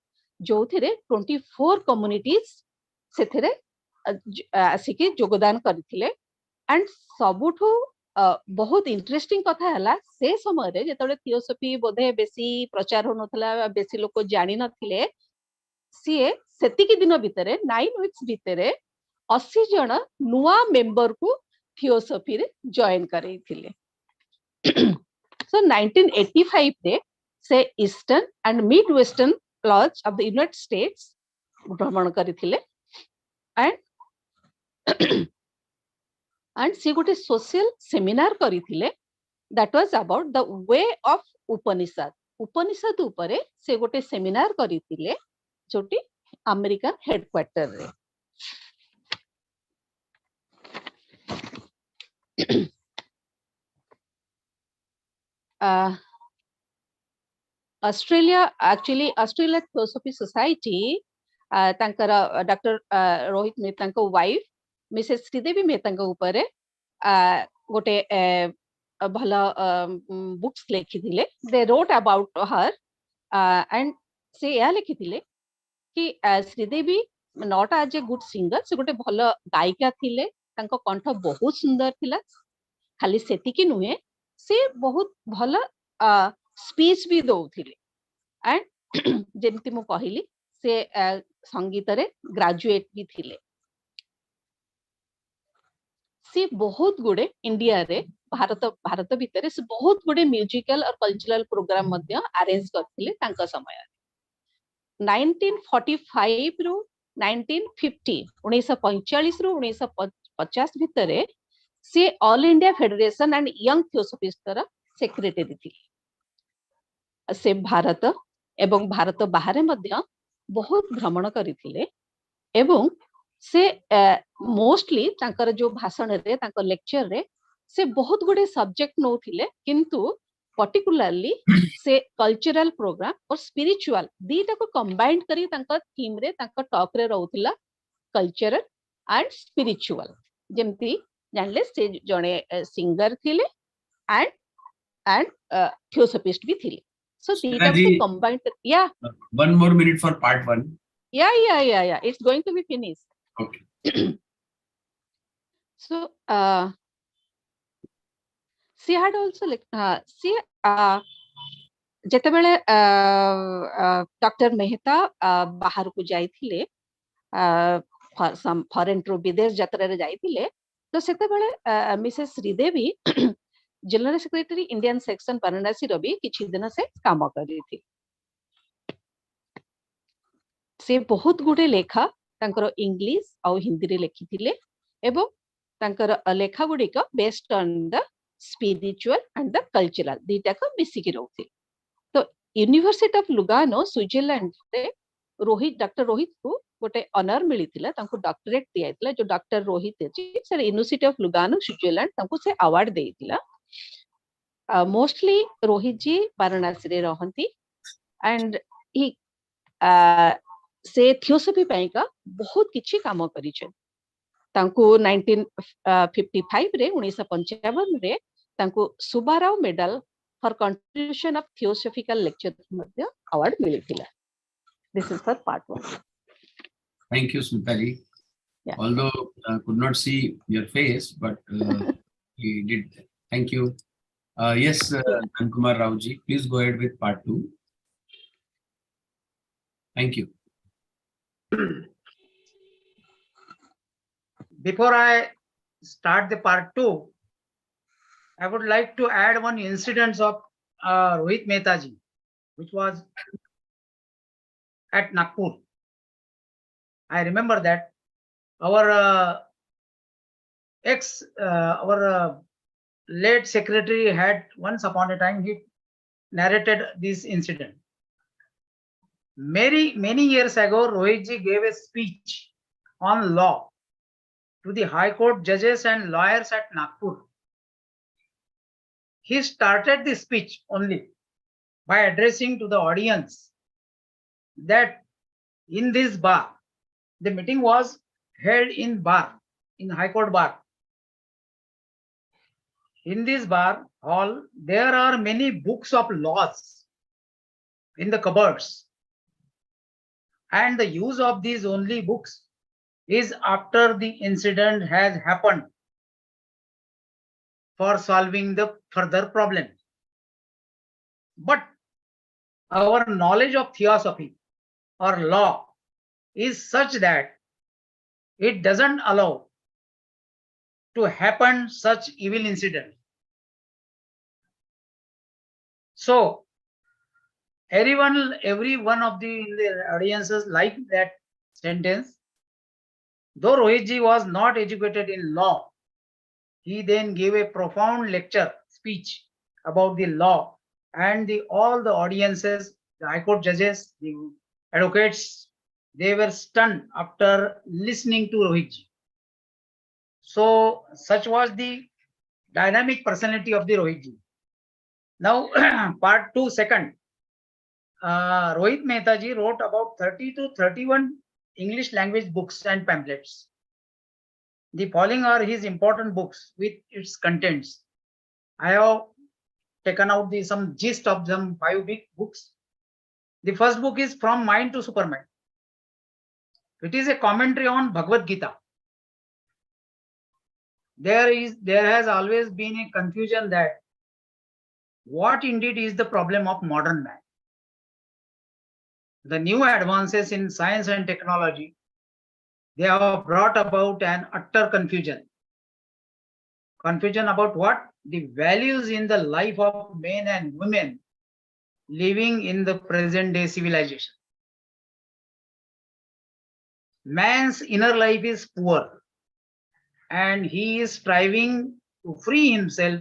जोथिरे 24 कम्युनिटीज सेथिरे आसिकी योगदान करथिले एंड सबुठो बहुत इंटरेस्टिंग कथा हला से समय रे जेतले थियोसॉफी बोधे बेसी प्रचार होनथला बेसी लोक जानि नथिले सीए सेतिकी दिन भितरे 9 वीक्स भितरे 80 जण नुवा मेंबर को थियोसॉफी रे जॉइन करैथिले। सो 1985 रे से eastern and mid western lodges of the United States भ्रमण करथिले एंड सी गोटे सोशल सेमिनार करिथिले that was about the way of Upanishad उपरे से गोटे सेमिनार करिथिले जोटी अमेरिकन हेडक्वार्टर रे। ऑस्ट्रेलिया थियोसॉफी सोसाइटी तांकर डॉक्टर रोहित मेहता को वाइफ मिसेस श्रीदेवी मेहता ऊपर गोटे भल बुक्स लिखिथिले they wrote about her and से या लिखिथिले कि Sridevi not as a good singer से गोटे भल गायिका थिले तांको कंठ बहुत सुंदर थिला खाली सेतिकी नुहे से बहुत भल स्पीच भी दउथिले एंड जेमति मु कहिली से संगीत रे ग्रेजुएट भी थिले। से बहुत गुडे इंडिया रे भारत भितर से बहुत गुडे म्यूजिकल और कल्चरल प्रोग्राम मध्य अरेंज करथिले तांका समय 1945 रु 1950 1945 रु 1950 भितर से all India federation and young theosophist रा सेक्रेटरी थिले। से भारत एवं भारत बाहर मध्य बहुत भ्रमण करथिले एवं से मोस्टली तांकर जो भाषण रे तांकर लेक्चर रे से बहुत गुडे सब्जेक्ट नौथिले किंतु पर्टिकुलरली से कल्चरल प्रोग्राम और स्पिरिचुअल दीटा को कंबाइंड करी तांका थीम रे तांका टॉक रे रहउथिला कल्चरल एंड स्पिरिचुअल जेमती जानले से जणे सिंगर थिले एंड थियोसॉफिस्ट भी थिले सो दीटा को कंबाइंड या 1 more minute for part 1. Yeah, it's going to be finished. Okay. So she had also ଯେତେବେଳେ ଡକ୍ଟର ମେହତା ବାହାରକୁ ଯାଇଥିଲେ ଫରେନରୁ ବିଦେଶ ଯାତ୍ରାରେ ଯାଇଥିଲେ ତ ସେତେବେଳେ Mrs Sridevi general secretary Indian section ବାରାଣାସୀର ବି କିଛି ଦିନ ସେ କାମ କରିଥିଲେ ସେ ବହୁତ ଗୁଡେ ଲେଖା ତାଙ୍କର ଇଂଲିଶ ଆଉ ହିନ୍ଦୀରେ ଲେଖିଥିଲେ ଏବଂ ତାଙ୍କର ଲେଖା ଗୁଡିକ based on the spiritual and the cultural दीटा को मिसिकी रहउथि तो यूनिवर्सिटी ऑफ लुगानो स्विट्जरलैंड रे डॉक्टर रोहित को गोटे ऑनर मिलिथिला तांको डॉक्टरेट दियाइतला जो डॉक्टर रोहित अछि sir university of Lugano Switzerland तांको से अवार्ड देइतिला मोस्टली रोहित जी वाराणसी रे रहंती एंड ही से थियोसॉफी पई का बहुत किछि काम करिछन तांको 1955 रे 1955 रे तांको Subbarao medal for contribution of theosophical lecture मध्ये अवार्ड मिलिथिला this is for part 1 Thank you, Smita ji. Yeah. Although could not see your face, but he did. Thank you. Yes, NANDKUMAR Rao ji, please go ahead with part 2. Thank you. Before I start the part 2, I would like to add one incident of Rohit Mehta ji, which was at Nagpur. I remember that our late secretary had once upon a time he narrated this incident. Many years ago, Rohit ji gave a speech on law to the High Court judges and lawyers at Nagpur. He started the speech only by addressing to the audience that in this bar, the meeting was held in High Court bar. In this bar hall, there are many books of laws in the cupboards. And the use of these only books is after the incident has happened for solving the further problem. But our knowledge of theosophy or law is such that it doesn't allow to happen such evil incident. So every one of the audiences liked that sentence. Though Rohit ji was not educated in law, he then gave a profound lecture speech about the law, and all the audiences, the High Court judges, the advocates, they were stunned after listening to Rohit ji. So such was the dynamic personality of the Rohit ji. Now part 2, second. Rohit Mehta ji wrote about 30 to 31 English language books and pamphlets. The following are his important books with its contents. I have taken out some gist of them 5 big books. The first book is From Mind to Supermind. It is a commentary on Bhagavad Gita. There has always been a confusion that what indeed is the problem of modern man. The new advances in science and technology, they have brought about an utter confusion. Confusion about what? The values in the life of men and women living in the present day civilization. Man's inner life is poor, and he is striving to free himself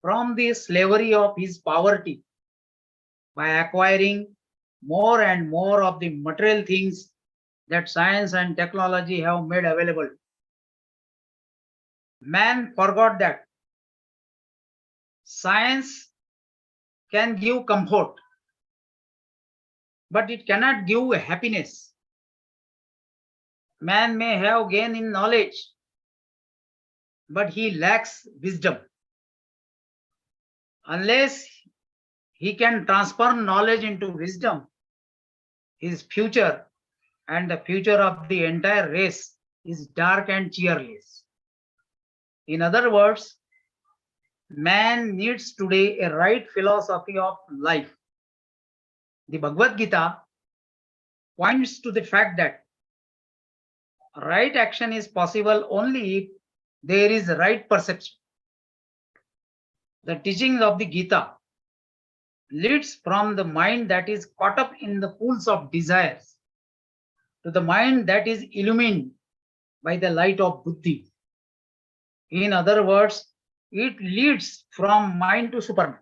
from the slavery of his poverty by acquiring more and more of the material things that science and technology have made available. Man forgot that Science can give comfort, but it cannot give happiness. Man may have gain in knowledge, but he lacks wisdom. Unless he can transform knowledge into wisdom, his future and the future of the entire race is dark and cheerless. In other words, man needs today a right philosophy of life. The Bhagavad Gita points to the fact that right action is possible only if there is right perception. The teachings of the Gita leads from the mind that is caught up in the pools of desires to the mind that is illumined by the light of buddhi. In other words, it leads from mind to Superman.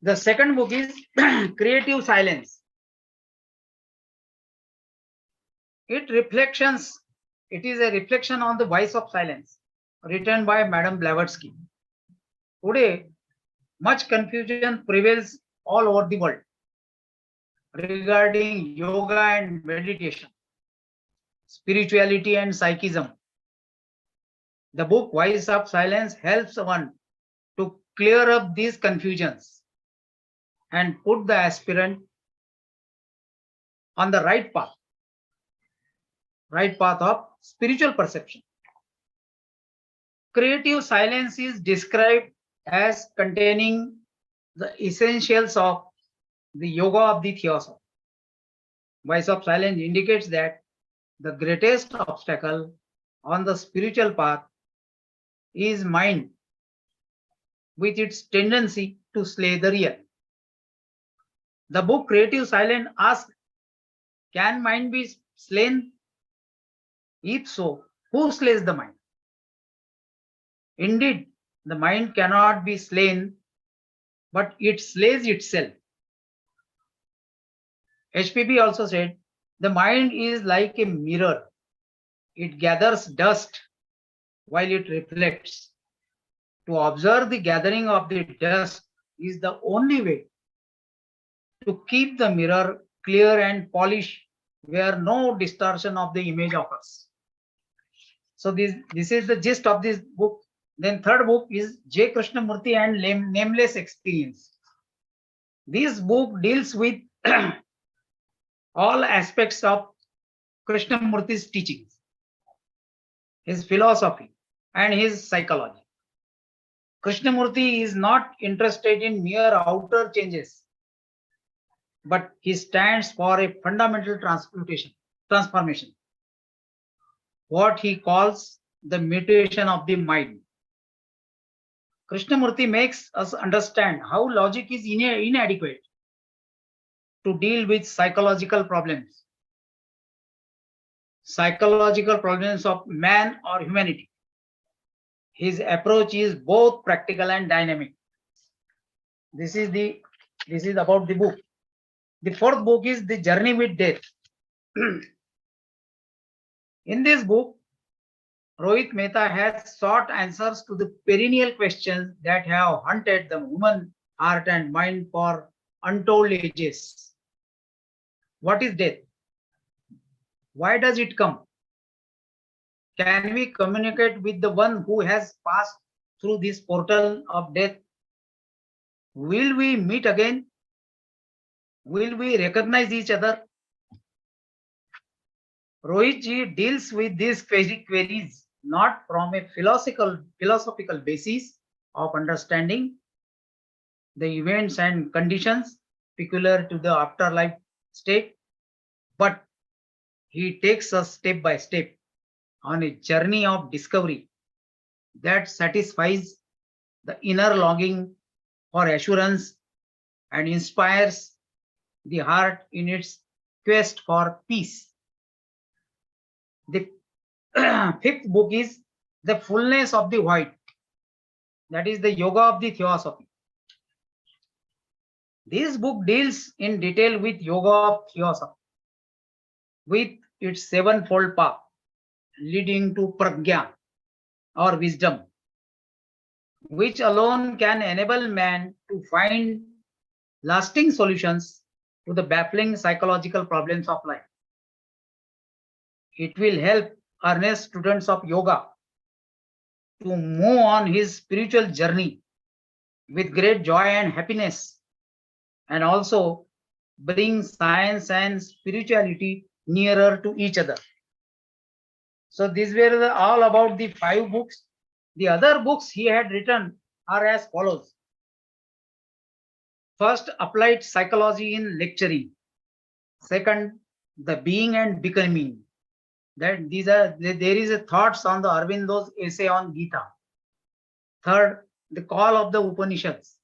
The second book is Creative Silence. It is a reflection on the voice of silence, written by Madame Blavatsky. Today, much confusion prevails all over the world regarding yoga and meditation, spirituality and psychism. The book Voice of Silence helps one to clear up these confusions and put the aspirant on the right path of spiritual perception. Creative Silence is described as containing the essentials of the yoga of the Theosophy. Voice of Silence indicates that the greatest obstacle on the spiritual path is mind, with its tendency to slay the real. The book Creative Silence asks, can mind be slain? If so, who slays the mind? Indeed, the mind cannot be slain, but it slays itself. HPB also said, the mind is like a mirror. It gathers dust while it reflects. To observe the gathering of the dust is the only way to keep the mirror clear and polished, where no distortion of the image occurs. So this is the gist of this book. Then third book is J. Krishnamurti and Nameless Experience. This book deals with all aspects of Krishnamurti's teachings, his philosophy and his psychology. Krishnamurti is not interested in mere outer changes, but he stands for a fundamental transformation, what he calls the mutation of the mind. Krishnamurti makes us understand how logic is inadequate to deal with psychological problems of man or humanity. His approach is both practical and dynamic. This is about the book. The fourth book is The Journey with Death. In this book, Rohit Mehta has sought answers to the perennial questions that have haunted the human heart and mind for untold ages. What is death? Why does it come? Can we communicate with the one who has passed through this portal of death? Will we meet again? Will we recognize each other? Rohitji deals with these queries not from a philosophical basis of understanding the events and conditions peculiar to the afterlife state, but he takes us step by step on a journey of discovery that satisfies the inner longing for assurance and inspires the heart in its quest for peace. The fifth book is The Fullness of the Void, that is the Yoga of the Theosophy. This book deals in detail with Yoga of Theosophy, with its sevenfold path leading to pragya or wisdom. which alone can enable man to find lasting solutions to the baffling psychological problems of life. It will help earnest students of yoga to move on his spiritual journey with great joy and happiness, and also bring science and spirituality nearer to each other. So these were all about the 5 books. The other books he had written are as follows. First, Applied Psychology in Lecturing. Second, The Being and Becoming. There is a thoughts on the Aurobindo's essay on Gita. Third, The Call of the Upanishads.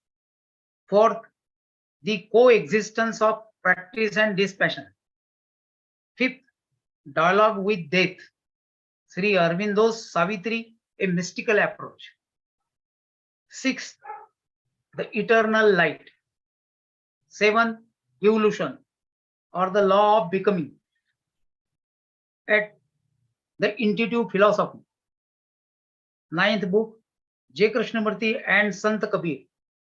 Fourth, The Coexistence of Practice and Dispassion. Fifth, Dialogue with Death. Sri Aurobindo's Savitri, a Mystical Approach. Sixth, The Eternal Light. Seventh, Evolution, or the Law of Becoming. Eighth, The Intuitive Philosophy. Ninth book, J. Krishnamurti and Sant Kabir,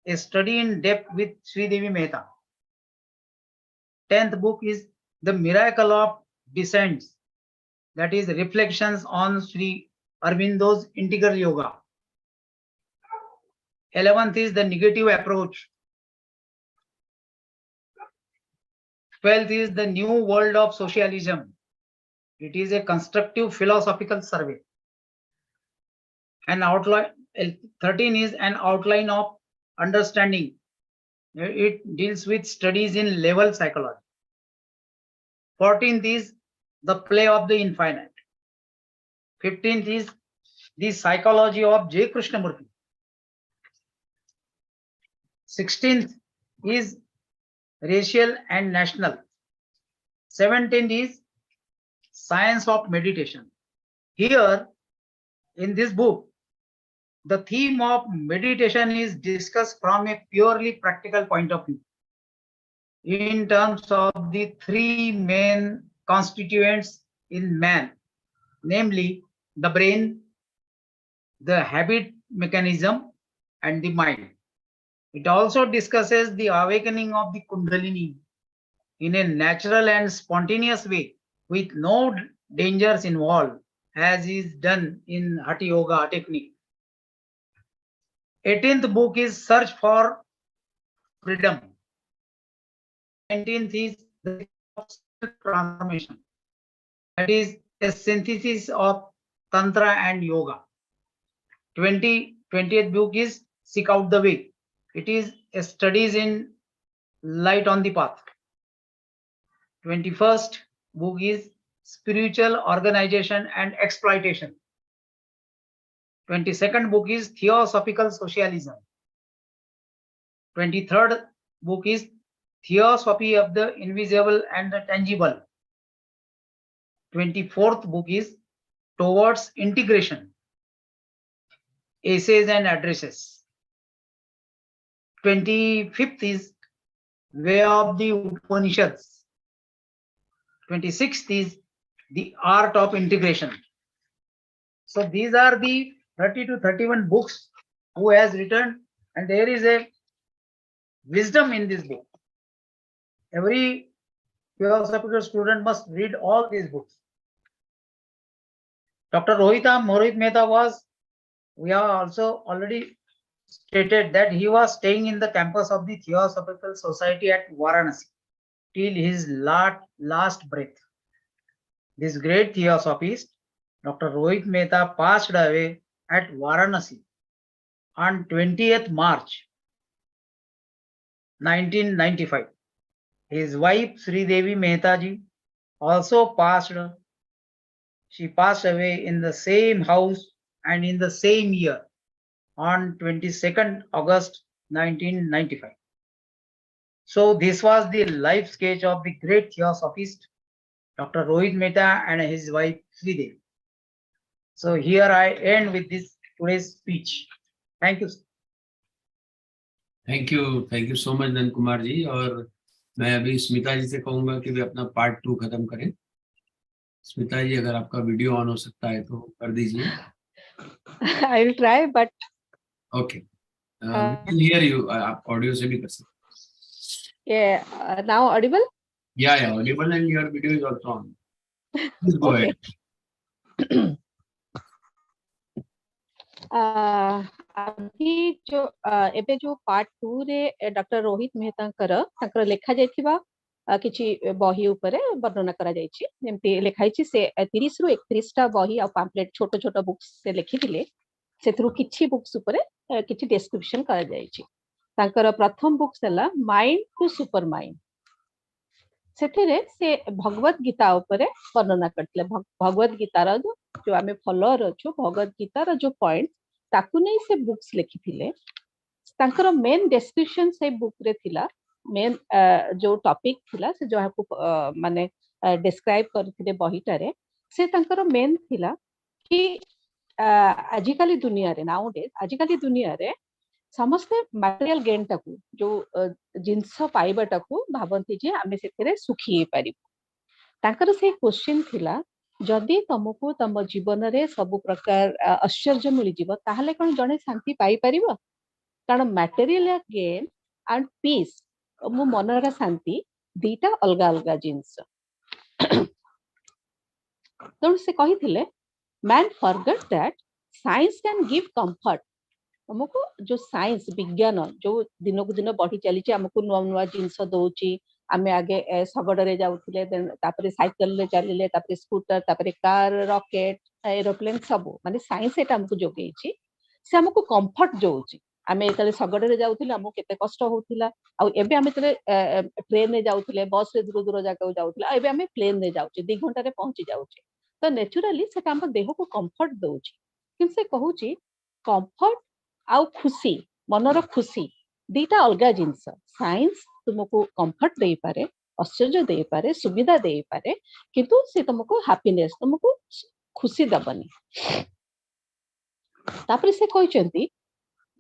a study in depth with Sri Devi Mehta. 10th book is The Miracle of Descents, that is reflections on Sri Aurobindo's Integral Yoga. 11th is The Negative Approach. 12th is The New World of Socialism. It is a constructive philosophical survey. An outline. 13 is An Outline of Understanding. It deals with studies in level psychology. 14th is The Play of the Infinite. 15th is The Psychology of J. Krishnamurti. 16th is Racial and National. 17th is Science of Meditation. Here in this book, the theme of meditation is discussed from a purely practical point of view in terms of the 3 main constituents in man, namely the brain, the habit mechanism, and the mind. It also discusses the awakening of the Kundalini in a natural and spontaneous way with no dangers involved, as is done in Hatha Yoga technique. 18th book is Search for Freedom. 19th is The Transformation. That is a synthesis of Tantra and Yoga. 20th book is Seek Out the Way. It is a studies in Light on the Path. 21st book is Spiritual Organization and Exploitation. 22nd book is Theosophical Socialism. 23rd book is Theosophy of the Invisible and the Tangible. 24th book is Towards Integration, Essays and Addresses. 25th is Way of the Upanishads. 26th is The Art of Integration. So these are the 30 to 31 books who has written, and there is a wisdom in this book. Every philosophical student must read all these books. Dr. Rohit Mehta was, we have also already stated that he was staying in the campus of the Theosophical Society at Varanasi till his last breath. This great Theosophist, Dr. Rohit Mehta, passed away at Varanasi on 20th March 1995. His wife Sri Devi Mehta ji also passed. She passed away in the same house and in the same year on 22nd August 1995. So this was the life sketch of the great Theosophist, Dr. Rohit Mehta, and his wife Sri Devi. So here I end with this today's speech. Thank you. Thank you so much Nand Kumar ji. और मैं अभी स्मिता जी से कहूंगा कि वे अपना पार्ट 2 खत्म करें। स्मिता जी, अगर आपका वीडियो ऑन हो सकता है तो कर दीजिए। I will try, but Okay. We can hear you. आप audio से भी कर सकते. Yeah, now audible? Yeah, audible, and your video is also on. Please go Okay. ahead. अभी जो एबे जो पार्ट 2 रे डॉक्टर रोहित मेहता कर लेखा जायथिबा किछि बही उपरे वर्णना करा जायछि जेमति लेखाइछि से 30 रु 31 टा बही आ पैम्फलेट छोटो छोटो बुक्स से लिखिथिले सेथरु किछि बुक्स उपरे किछि डिस्क्रिप्शन करा जायछि तांकर प्रथम बुक्स हला माइंड टू सुपर माइंड सेथिरे से भगवत गीता उपरे वर्णना करथिले भगवत गीतार जो आमे फॉलोअर अछु भगवत गीतार जो पॉइंट ताकु नै से बुक्स लिखिथिले तांकर मेन डिस्क्रिप्शन से बुक रे थिला मेन जो टॉपिक थिला से जो आपको माने डिस्क्राइब करथिले बहिटारे से तांकर मेन थिला कि आजिकाली दुनिया रे नाउ डेज आजिकाली दुनिया रे समस्ते मटेरियल गेन टाकू जो जिंस पाइबा टाकू भाबंती जे आमे सेथिरे सुखी पारिबो तांकर से क्वेश्चन थिला जदि तुमको तुम जीवन रे सब प्रकार आश्चर्य मिली जीव ताहले कोन जने शांति पाई परिबो कारण मटेरियल गेन एंड पीस मो मनरा शांति दीटा अलगा अलगा जिंस तो से कहिथिले man forget that science can give comfort हमको जो साइंस विज्ञान जो दिन को दिन बढ़ी चली हमको नुआ नुआ जिनस दउची आमे आगे शगड़ रे जाउथिले तापरे साइकिल रे चलिले तापरे स्कूटर तापरे कार रॉकेट एरोप्लेन सब माने साइंस एटा हमको जोगेछि से हमको कंफर्ट जोउची आमे एतले शगड़ रे जाउथिले हमको केते कष्ट होउथिला आ एबे आमे तले ट्रेन रे जाउथिले बस रे दूर दूर जगह जाउथिला एबे आमे प्लेन रे जाउची 2 घंटा रे पहुंची जाउची तो नेचुरली सेटा हम देह को कंफर्ट दोउची किन से कहूची कंफर्ट आउ खुशी मनर खुशी दीटा अलगा जिंस साइंस तुमको कंफर्ट दे पारे आश्चर्य दे पारे सुविधा दे पारे किंतु से तुमको हैप्पीनेस तुमको खुशी दबनी तापर से कहचंती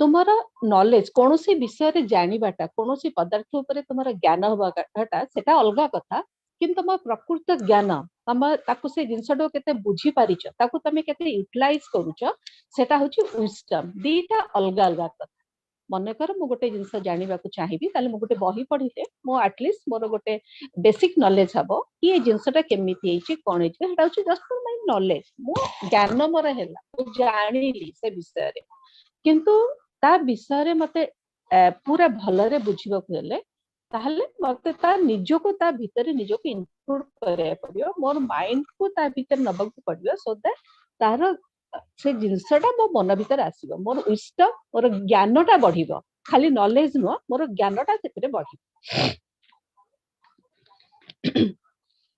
तुमरा नॉलेज कोनोसी विषय रे जानिबाटा कोनोसी पदार्थ ऊपर तुमरा ज्ञान होबाटा सेटा अलगा कथा किंतु तुम प्रकृत ज्ञान तुम ताकू से जिनसडो केते बुझी पारिछ ताकू तमे केते यूटिलाइज करूछ सेटा होची विजडम दीटा अलगा अलगा कथा मन कर मु गोटे जिनस जानिबा को चाहिबी ताले मु गोटे बही पढिले मो एटलीस्ट मोर गोटे बेसिक नॉलेज हबो कि ए जिनसटा केमिति हेछि कोन हेछि सेटा होची जस्ट फॉर माय नॉलेज मु ज्ञान मोर हेला मु जानिली से विषय रे किंतु ता विषय रे मते पूरा भल रे बुझिबा को हेले ताहले मते ता निजो को ता भीतर निजो को इंक्लूड करे पड़ियो मोर माइंड को ता भीतर नबक पड़ियो सो दैट तार से जिनसटा मो मन भीतर आसीबो मोर विजडम मोर ज्ञानटा बढ़िबो खाली नॉलेज नो मोर ज्ञानटा सेतरे बढ़िबो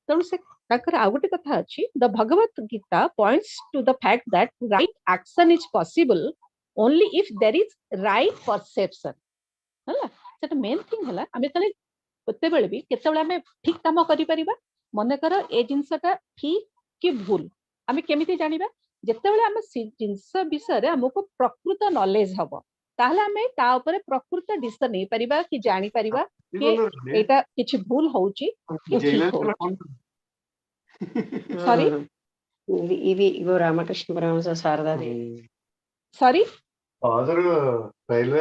तण से ताकर आ गोटे कथा अछि the Bhagavad Gita points to the fact that right action is possible only if there is right perception हला सेटा मेन थिंग हला आमे तले कते बेले भी केते बेले आमे ठीक काम करि परिबा मने कर ए जिंसटा ठीक कि भूल आमे केमिति जानिबा जेते बेले आमे जिंस विषय रे हमको प्रकृत नॉलेज हबो ताहले आमे ता ऊपर प्रकृत डिसीजन नै परिबा कि जानि परिबा कि एटा किछ भूल होउची कि ठीक होउची सॉरी इवी गो रामकृष्ण परमहंस शारदा देवी सॉरी फादर पहले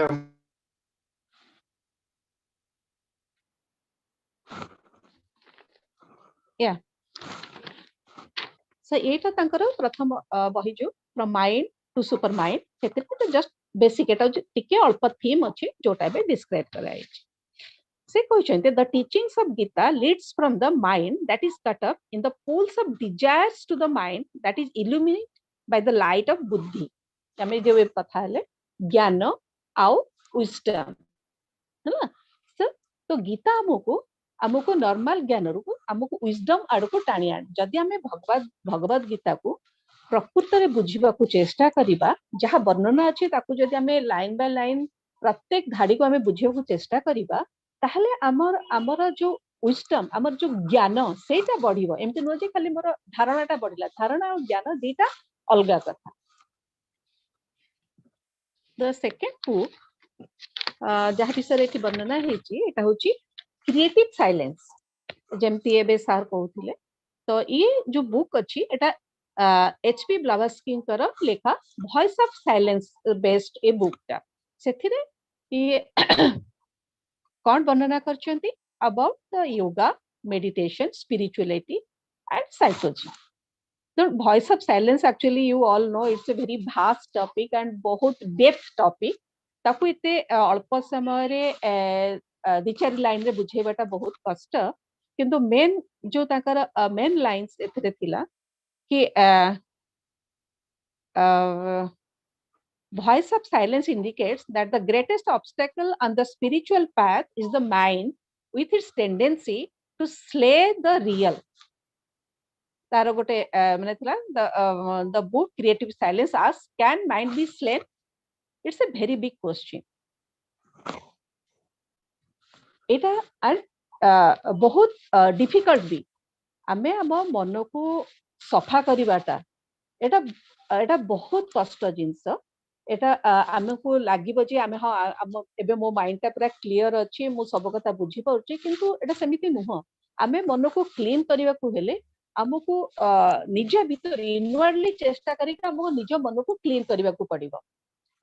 या सो एटा तांकर प्रथम बही जो from mind to super mind सेते तो जस्ट बेसिक एटा टिके अल्प थीम अछि जोटा बे डिस्क्राइब कराय अछि से कहचंते the teachings of Gita leads from the mind that is caught up in the pulls of desires to the mind that is illuminate by the light of buddhi हमें जो कथा है ज्ञान आउ विजडम है तो गीता हमको नॉर्मल ज्ञान रू हमको विजडम आड़ को टाणी आन जदि हमें भगवत गीता को प्रकृत रे बुझिबा को चेष्टा करिबा जहा वर्णना अछि ताकू जदि हमें लाइन बाय लाइन प्रत्येक धाड़ी को हमें बुझिबा को चेष्टा करिबा ताहले हमर जो विजडम हमर जो ज्ञान सेटा बढ़िबो एमते न जे खाली मोर धारणाटा बढ़िला धारणा और ज्ञान दीटा अलगा कथा द सेकंड बुक जहा विषय रे वर्णना हेची एटा होची क्रिएटिव साइलेंस जेमती एबे सार कहउथिले तो ये जो बुक अछि एटा HP Blavatsky लेखा voice of silence based a book टा सेथिरे ये कौन वर्णना करछंती about the yoga meditation spirituality and psychology. The voice of silence actually you all know it's a very vast topic and बहुत depth topic. ताकू इते अल्प समय रे दि चार लाइन रे बुझेबाटा बहुत कष्ट किंतु मेन जो ताकर मेन लाइंस एथिरे थिला कि voice of silence indicates that the greatest obstacle on the spiritual path is the mind with its tendency to slay the real. तार गोटे माने थिला the book creative silence asks, can mind be slain? It's a very big question. एटा बहुत डिफिकल्ट भी आमे हम मन को सफा करिवाटा एटा एटा बहुत कष्ट जिंस एटा आमको लागिबो जे आमे हम एबे मो माइंड ता पूरा क्लियर अछि मो सब कथा बुझी पाउछि किंतु एटा समिति नुह आमे मन को क्लीन करिवा को हेले हमको निज भीतर इनवर्डली चेष्टा करी हमको निज मन को क्लीन करिवा को पड़िबो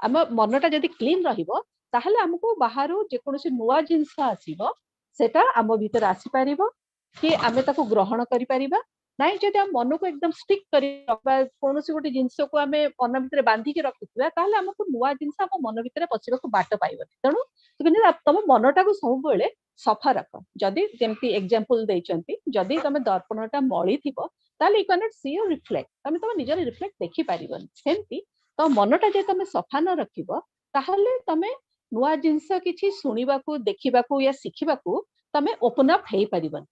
आम मनटा जदि क्लीन रहिबो ताहले हमको बाहर जे कोनोसी नुवा जिंस आसीबो सेटा आम भीतर आसी पारिबो कि आमे ताको ग्रहण करि पारिबा नाही जदि हम मन को एकदम स्टिक करी रखबा कोनोसी गोटे जिंस को आमे मन भीतर बांधी के रखिबा ताहले हमको नुवा जिंस हम मन भीतर पसिबा को बाट पाइबो तणु तुमे तम मनटा को सब बेले सफा रख जदि जेमती एग्जांपल देइचंती जदि तमे दर्पणटा मळी थिबो ताले you can not see your reflect तमे तम निजर रिफ्लेक्ट देखि पारिबो सेमती तो मनटा जे तमे सफा न रखिबो ताहले तमे नुआ जिंस किछि सुनिबा को देखिबा को या सिखिबा को तमे ओपन अप हेई परिबन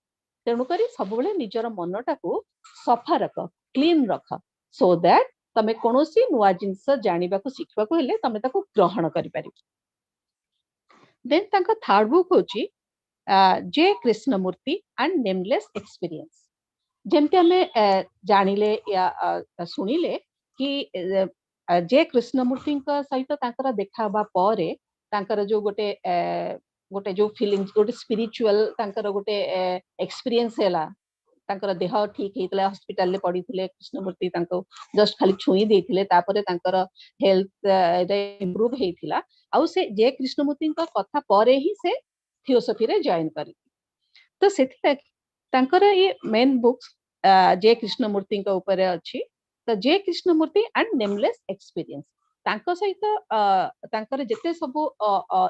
तेणु करी सब बेले निजर मनटा को सफा रख क्लीन रख सो दैट तमे कोनोसी नुआ जिंस जानिबा को सिखबा को हेले तमे ताको ग्रहण करि पारिबो देन ताका थर्ड बुक होची जे कृष्णमूर्ति एंड नेमलेस एक्सपीरियंस जेमते हमें जानिले या सुनिले कि जे कृष्णमूर्ति सहित तांकर देखाबा परे तांकर जो गोटे गोटे जो फीलिंग्स गोटे स्पिरिचुअल तांकर गोटे एक्सपीरियंस हैला तांकर देह ठीक हेतले हॉस्पिटल ले पड़ीथिले कृष्णमूर्ति तांको जस्ट खाली छुई देथिले तापरे तांकर हेल्थ इंप्रूव हेथिला आउ से जे कृष्णमूर्ति कथा परे ही से थियोसॉफी रे जॉइन करी तो सेति तांकर ये मेन बुक्स जे कृष्णमूर्ति ऊपर अछि तो जे कृष्णमूर्ति एंड नेमलेस एक्सपीरियंस तांको सहित तांकर जते सब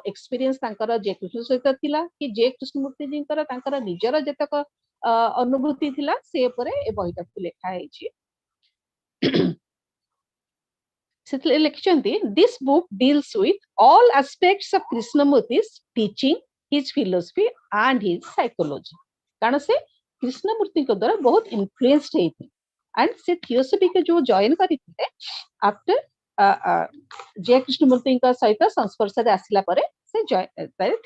एक्सपीरियंस तांकर जे कृष्ण सहित थिला कि जे कृष्णमूर्ति जिंकर तांकर निजर जतक अनुभूति थिला से ऊपर ए बहिटा लेखा हेछि सेतले लिखचंती this book deals with all aspects of कृष्णमूर्ति's teaching his philosophy and his psychology कारण से कृष्णमूर्ति को द्वारा बहुत इन्फ्लुएंस्ड हेथि एंड से थियोसॉफी के जो जॉइन करिते आफ्टर जे कृष्णमूर्ति का सहित संस्पर्श रे आसिला परे से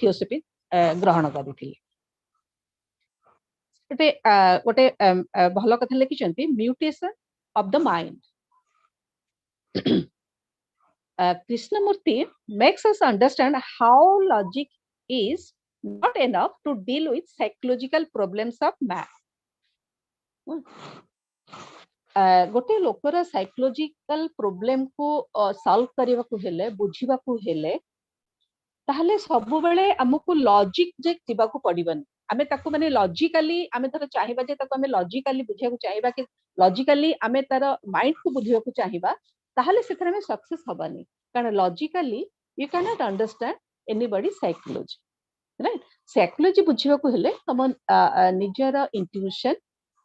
थियोसॉफी ग्रहण करिथिले एते गोटे भलो कथा लिखिचंती mutation of the mind Krishnamurti makes us understand how logic is not enough to deal with psychological problems of man. गोटे लोकर साइकोलॉजिकल प्रॉब्लम को सॉल्व करबा को हेले बुझिबा को हेले ताहले सब बेले हमको लॉजिक जे दिबा को पड़िबन आमे ताको माने लॉजिकली आमे धर चाहिबा जे ताको आमे लॉजिकली बुझिया को चाहिबा कि लॉजिकली आमे तार माइंड को बुझिया को चाहिबा ताहले सेथरे में सक्सेस हबानी कारण logically you can not understand anybody psychology right psychology बुझिया को हेले तम निजर इंट्यूशन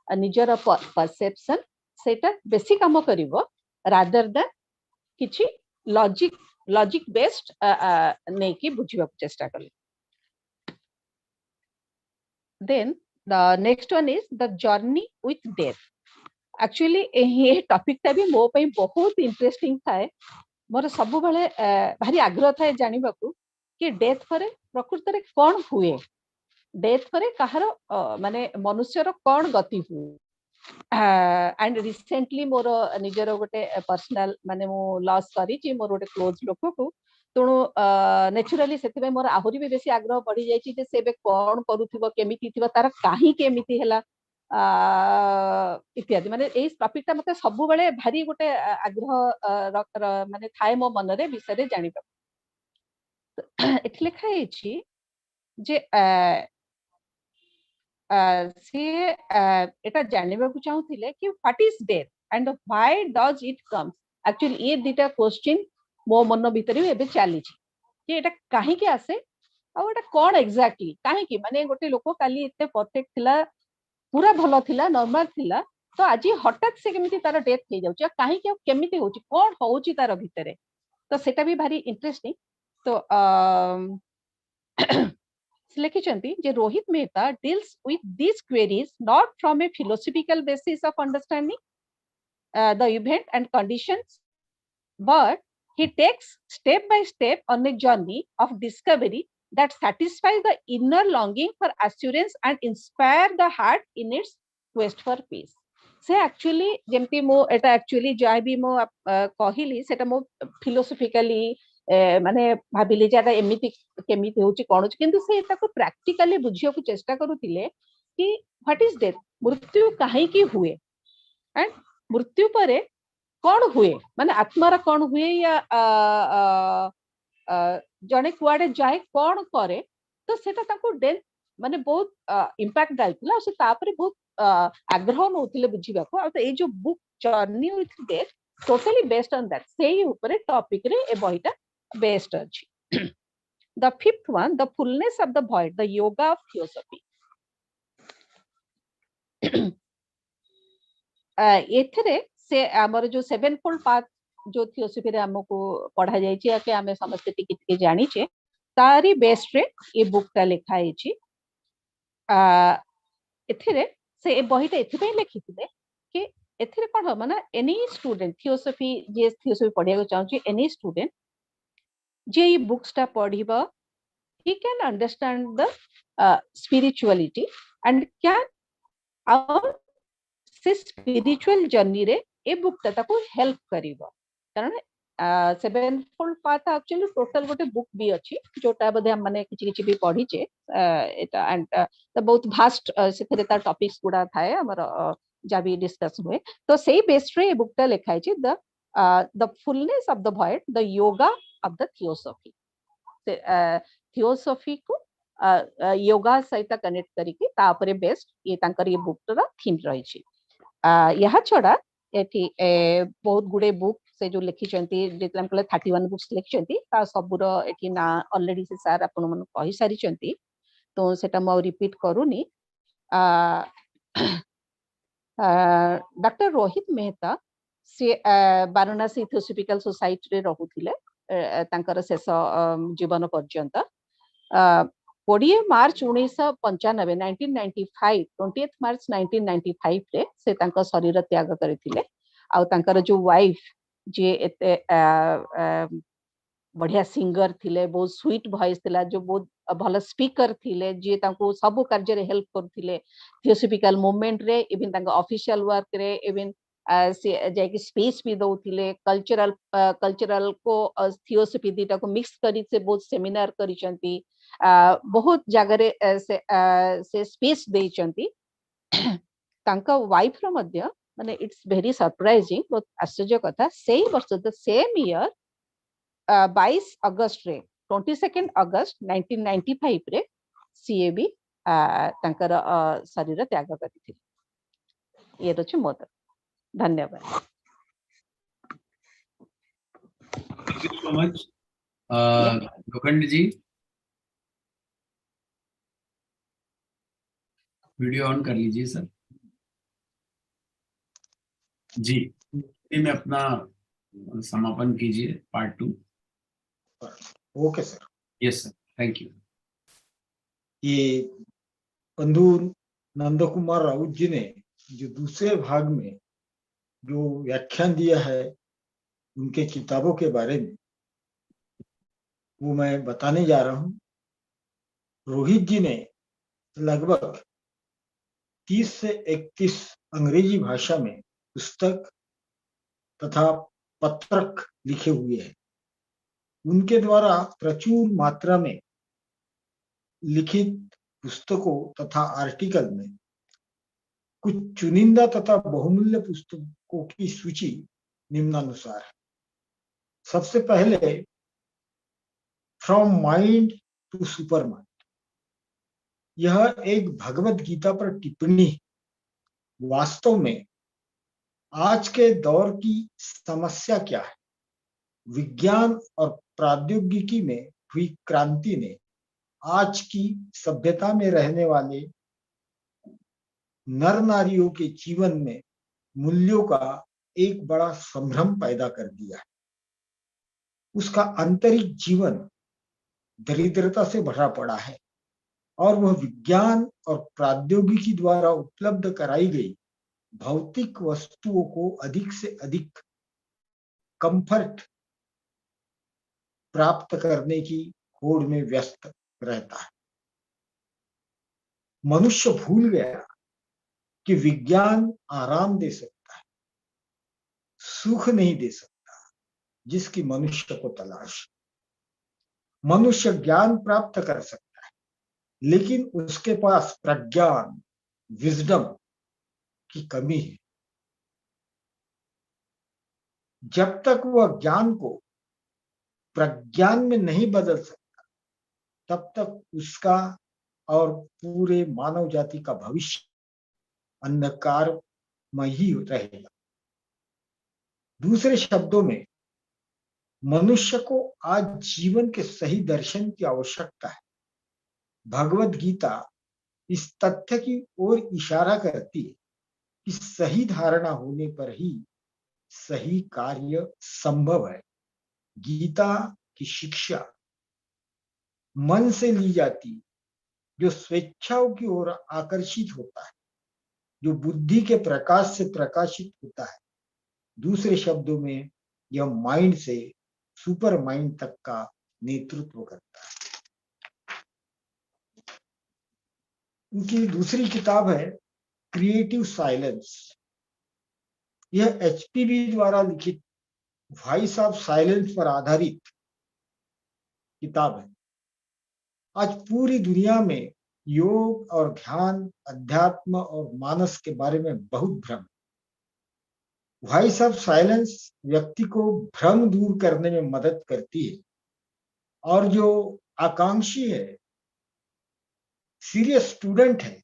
निजर परसेप्शन सेटा बेसी काम करिवो रादर देन किछि लॉजिक बेस्ड नै कि बुझिबा को चेष्टा करले then the next one is the journey with death actually ये टॉपिक ता भी मो पई बहुत इंटरेस्टिंग थाए मोर सब बेले भारी आग्रह थाए जानिबा को कि डेथ परे प्रकृति रे कोन हुए डेथ परे कहार माने मनुष्य रो कोन गति हुए एंड रिसेंटली मोर निजर गोटे पर्सनल माने मो लॉस करी छी मोर गोटे क्लोज लोक को तणु नेचुरली सेते मोर आहुरी भी बेसी आग्रह बढ़ी जाई छी जे सेबे कोन करूथिबो केमिति थिबो तार काहे केमिति हैला इत्यादि माने ए टॉपिक टा मते सब बेले भारी गोटे आग्रह माने थाए मो मन रे विषय रे जानि एथि लेखा हेछि जे से एटा जानबा को चाहूथिले कि what is death and why does it comes actually ये दुटा क्वेश्चन मो मन भीतर एबे चली छी कि एटा काहे के आसे आ एटा कोन एग्जैक्टली काहे कि माने गोटे लोक काली एते परफेक्ट थिला पूरा भलो थिला नॉर्मल थिला तो आज हठात से केमिति तार डेथ हे जाउची काहे के केमिति होची कोन होची तार भीतर तो सेटा भी भारी इंटरेस्टिंग तो लिखिचंती जे Rohit Mehta deals with these queries not from a philosophical basis of understanding the event and conditions, but he takes step by step on a journey of discovery that satisfies the inner longing for assurance and inspire the heart in its quest for peace. से एक्चुअली जेमती मो एटा एक्चुअली जहा भी मो कहिली सेटा मो फिलोसॉफिकली माने भाबिले जाटा एमिति केमिति होची कोन होची किंतु से एटा को प्रैक्टिकली बुझियो को चेष्टा करूतिले कि व्हाट इज डेथ मृत्यु काहे की हुए एंड मृत्यु परे कौन हुए माने आत्मार कौन हुए या जने कुआडे जाए कौन करे तो सेटा ताको डेथ माने बहुत इंपैक्ट डालथिला से तापरे बहुत आग्रह नउथिले बुझिबा को आ तो ए जो book journey with death totally based on that सेही ऊपर टॉपिक रे ए बहिटा बेस्ड अछि the fifth one the fullness of the void the yoga of theosophy एथरे से हमर जो सेवन फोल्ड पाथ जो थियोसॉफी रे हमको पढ़ा जाय छी कि हमें समस्त टिके टिके जानि छे तारी बेस रे ए बुक ता लिखा है छी एथरे से ए बहिटा एथिपे लिखिथिले कि एथिरे कोन हो माने एनी स्टूडेंट थियोसॉफी जे थियोसॉफी पढ़िया को चाहू छी एनी स्टूडेंट जे ई बुक्स ता पढ़िबा he can understand the spirituality and can our से स्पिरिचुअल जर्नी रे ए बुक ता को हेल्प करिवो कारण seven fold path actually total गोटे बुक भी अछि जोटा बदे हम माने किछि किछि भी पढी छे एटा एंड द बहुत भास्ट सेथरे ता टॉपिक्स गुडा थाए हमर जा भी डिस्कस हुए तो सेही बेस रे ए बुक ता लिखाइ छे the fullness of the void the yoga of the theosophy theosophy को योगा सहित कनेक्ट करिके तापरे बेस्ट ये तांकर ये बुक रा थीम रही छी यह छड़ा एठी बहुत गुडे बुक से जो लिखि चंती जेतला हमकले 31 बुक्स लिखि चंती ता सबुर एठी ना ऑलरेडी से सर आपन मन कहि सारी चंती तो सेटा म रिपीट करूनी डॉक्टर रोहित मेहता से वाराणसी थियोसॉफिकल सोसाइटी रे रहुथिले तांकर शेष जीवन पर्यंत 20 मार्च 1995 20th मार्च 1995 रे से तांकर शरीर त्याग करथिले आ तांकर जो वाइफ जे एते बढ़िया सिंगर थिले बहुत स्वीट वॉइस थिला जो बहुत भलो स्पीकर थिले जे तांको सब कार्य रे हेल्प करथिले थियोसॉफिकल मूवमेंट रे इवन तांको ऑफिशियल वर्क रे इवन से जाके स्पेस भी दउथिले कल्चरल को थियोसॉफी दीटा को मिक्स करी से बहुत सेमिनार करी चंती बहुत जगह से स्पेस दे चंती तांका वाइफ रो मध्य माने इट्स वेरी सरप्राइजिंग बहुत आश्चर्य कथा सेही वर्ष द सेम ईयर 22 अगस्त रे 22 अगस्त 1995 रे सीएबी तांकर शरीर त्याग करथि ये रछ मोर धन्यवाद thank you so much Lokhande ji video on कर लीजिए सर जी में अपना समापन कीजिए part 2 okay sir yes sir thank you ये बंधु नंदकुमार राउत जी ने जो दूसरे भाग में जो व्याख्यान दिया है उनके किताबों के बारे में वो मैं बताने जा रहा हूं रोहित जी ने लगभग 30 से 31 अंग्रेजी भाषा में पुस्तक तथा पत्रक लिखे हुए हैं उनके द्वारा प्रचुर मात्रा में लिखित पुस्तकों तथा आर्टिकल में कुछ चुनिंदा तथा बहुमूल्य पुस्तकों की सूची निम्नानुसार है। सबसे पहले from mind to super mind, यह एक भगवत गीता पर टिप्पणी है। वास्तव में आज के दौर की समस्या क्या है? विज्ञान और प्रौद्योगिकी में हुई क्रांति ने आज की सभ्यता में रहने वाले नर नारियों के जीवन में मूल्यों का एक बड़ा संभ्रम पैदा कर दिया है। उसका आंतरिक जीवन दरिद्रता से भरा पड़ा है और वह विज्ञान और प्रौद्योगिकी द्वारा उपलब्ध कराई गई भौतिक वस्तुओं को अधिक से अधिक कंफर्ट प्राप्त करने की होड़ में व्यस्त रहता है। मनुष्य भूल गया कि विज्ञान आराम दे सकता है, सुख नहीं दे सकता जिसकी मनुष्य को तलाश। मनुष्य ज्ञान प्राप्त कर सकता है, लेकिन उसके पास प्रज्ञान, विजडम की कमी है। जब तक वह ज्ञान को प्रज्ञान में नहीं बदल सकता, तब तक उसका और पूरे मानव जाति का भविष्य अंधकारमय ही रहेगा। दूसरे शब्दों में, मनुष्य को आज जीवन के सही दर्शन की आवश्यकता है। भगवत गीता इस तथ्य की ओर इशारा करती है कि सही धारणा होने पर ही सही कार्य संभव है। गीता की शिक्षा मन से ली जाती, जो स्वेच्छाओं की ओर आकर्षित होता है, जो बुद्धि के प्रकाश से प्रकाशित होता है। दूसरे शब्दों में, यह माइंड से सुपर माइंड तक का नेतृत्व करता है। उनकी दूसरी किताब है क्रिएटिव साइलेंस। यह HPV द्वारा लिखित वॉइस ऑफ साइलेंस पर आधारित किताब है। आज पूरी दुनिया में योग और ध्यान, अध्यात्म और मानस के बारे में बहुत भ्रम। वॉइस ऑफ साइलेंस व्यक्ति को भ्रम दूर करने में मदद करती है और जो आकांक्षी है, सीरियस स्टूडेंट है,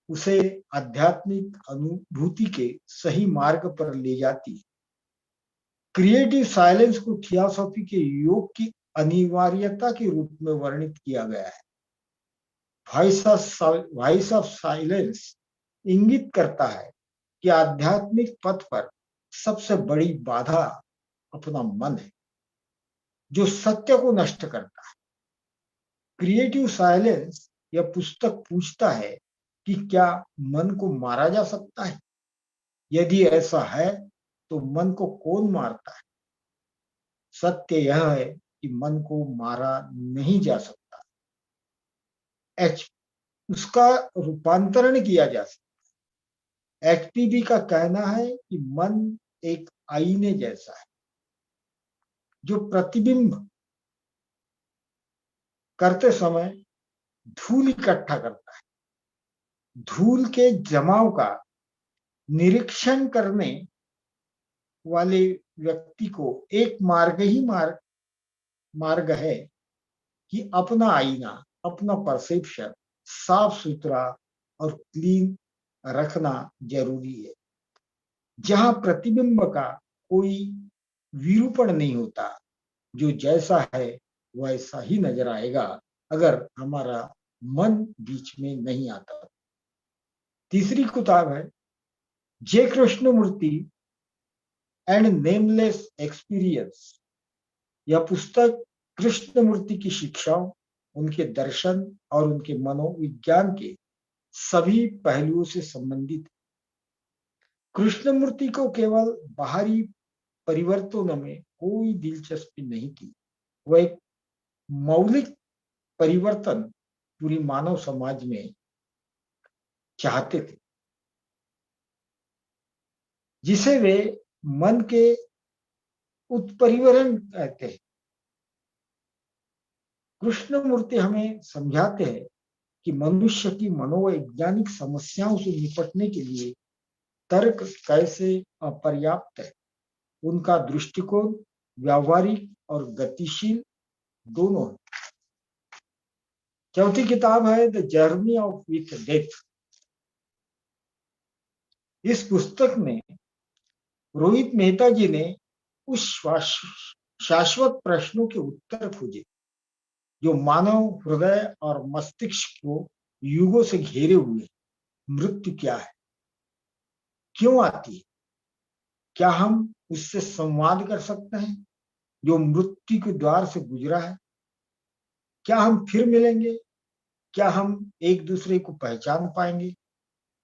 उसे आध्यात्मिक अनुभूति के सही मार्ग पर ले जाती है। क्रिएटिव साइलेंस को थियोसॉफी के योग की अनिवार्यता के रूप में वर्णित किया गया है। वॉइस ऑफ साइलेंस इंगित करता है कि आध्यात्मिक पथ पर सबसे बड़ी बाधा अपना मन है, जो सत्य को नष्ट करता है। क्रिएटिव साइलेंस यह पुस्तक पूछता है कि क्या मन को मारा जा सकता है? यदि ऐसा है तो मन को कौन मारता है? सत्य यह है कि मन को मारा नहीं जा सकता, उसका रूपांतरण किया जा सकता है। HPV का कहना है कि मन एक आईने जैसा है, जो प्रतिबिंब करते समय धूल इकट्ठा करता है। धूल के जमाव का निरीक्षण करने वाले व्यक्ति को एक मार्ग है कि अपना आईना, अपना परसेप्शन साफ सुथरा और क्लीन रखना जरूरी है, जहां प्रतिबिंब का कोई विरूपण नहीं होता। जो जैसा है वैसा ही नजर आएगा अगर हमारा मन बीच में नहीं आता। तीसरी किताब है जे कृष्णमूर्ति एंड नेमलेस एक्सपीरियंस। यह पुस्तक कृष्णमूर्ति की शिक्षाओं, उनके दर्शन और उनके मनोविज्ञान के सभी पहलुओं से संबंधित है। कृष्णमूर्ति को केवल बाहरी परिवर्तनों में कोई दिलचस्पी नहीं थी। वह एक मौलिक परिवर्तन पूरी मानव समाज में चाहते थे, जिसे वे मन के उत्परिवर्तन कहते हैं। कृष्णमूर्ति हमें समझाते हैं कि मनुष्य की मनोवैज्ञानिक समस्याओं से निपटने के लिए तर्क कैसे अपर्याप्त है। उनका दृष्टिकोण व्यावहारिक और गतिशील दोनों है। चौथी किताब है the journey of with death. इस पुस्तक में रोहित मेहता जी ने उस शाश्वत प्रश्नों के उत्तर खोजे जो मानव हृदय और मस्तिष्क को युगों से घेरे हुए। मृत्यु क्या है, क्यों आती है, क्या हम उससे संवाद कर सकते हैं जो मृत्यु के द्वार से गुजरा है, क्या हम फिर मिलेंगे, क्या हम एक दूसरे को पहचान पाएंगे।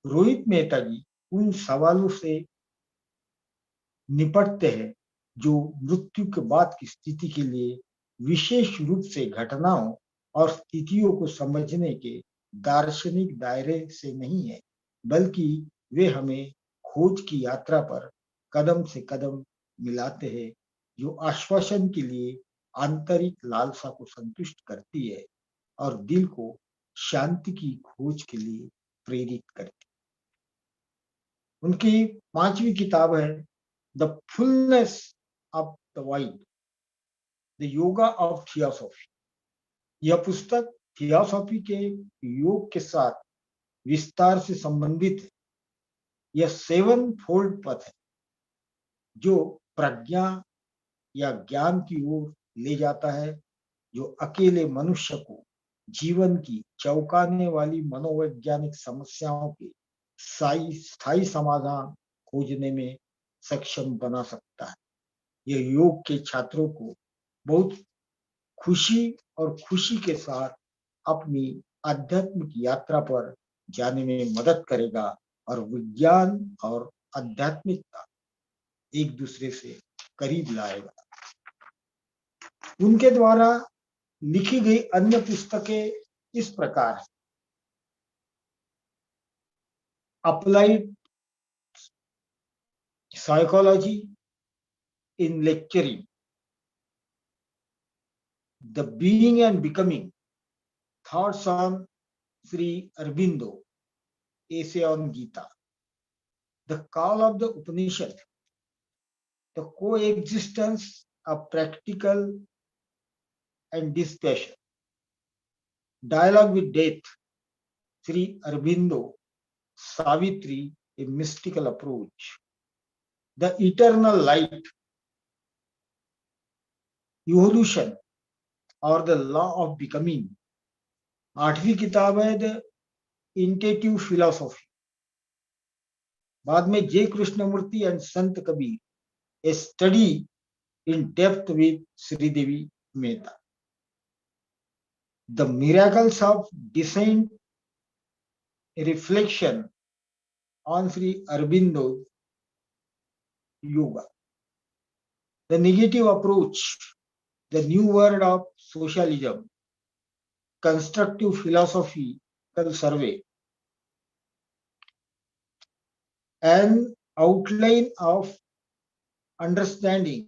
रोहित मेहता जी उन सवालों से निपटते हैं जो मृत्यु के बाद की स्थिति के लिए विशेष रूप से घटनाओं और स्थितियों को समझने के दार्शनिक दायरे से नहीं है, बल्कि वे हमें खोज की यात्रा पर कदम से कदम मिलाते हैं, जो आश्वासन के लिए आंतरिक लालसा को संतुष्ट करती है और दिल को शांति की खोज के लिए प्रेरित करती है। उनकी 5वीं किताब है the fullness of the wide, the yoga of theosophy. यह पुस्तक थियोसॉफी के योग के साथ विस्तार से संबंधित है। यह 7 फोल्ड पथ है जो प्रज्ञा या ज्ञान की ओर ले जाता है, जो अकेले मनुष्य को जीवन की चौंकाने वाली मनोवैज्ञानिक समस्याओं के स्थायी समाधान खोजने में सक्षम बना सकता है। यह योग के छात्रों को बहुत खुशी के साथ अपनी आध्यात्मिक यात्रा पर जाने में मदद करेगा और विज्ञान और आध्यात्मिकता एक दूसरे से करीब लाएगा। उनके द्वारा लिखी गई अन्य पुस्तकें इस प्रकार है। Applied psychology in lecturing, the being and becoming, thoughts on Shri Aurobindo, essay on Gita, the call of the Upanishad, the coexistence of practical and dispassion, dialogue with death, Sri Aurobindo, Savitri, a mystical approach, the eternal light, evolution or the law of becoming। 8वीं किताब है द इंटेटिव फिलोसॉफी। बाद में जे Krishnamurti and Sant Kabir, a study in depth with Sridevi Mehta, the miracles of descent, reflection on Shri Aurobindo yoga, the negative approach, the new word of socialism, constructive philosophical survey, an outline of understanding,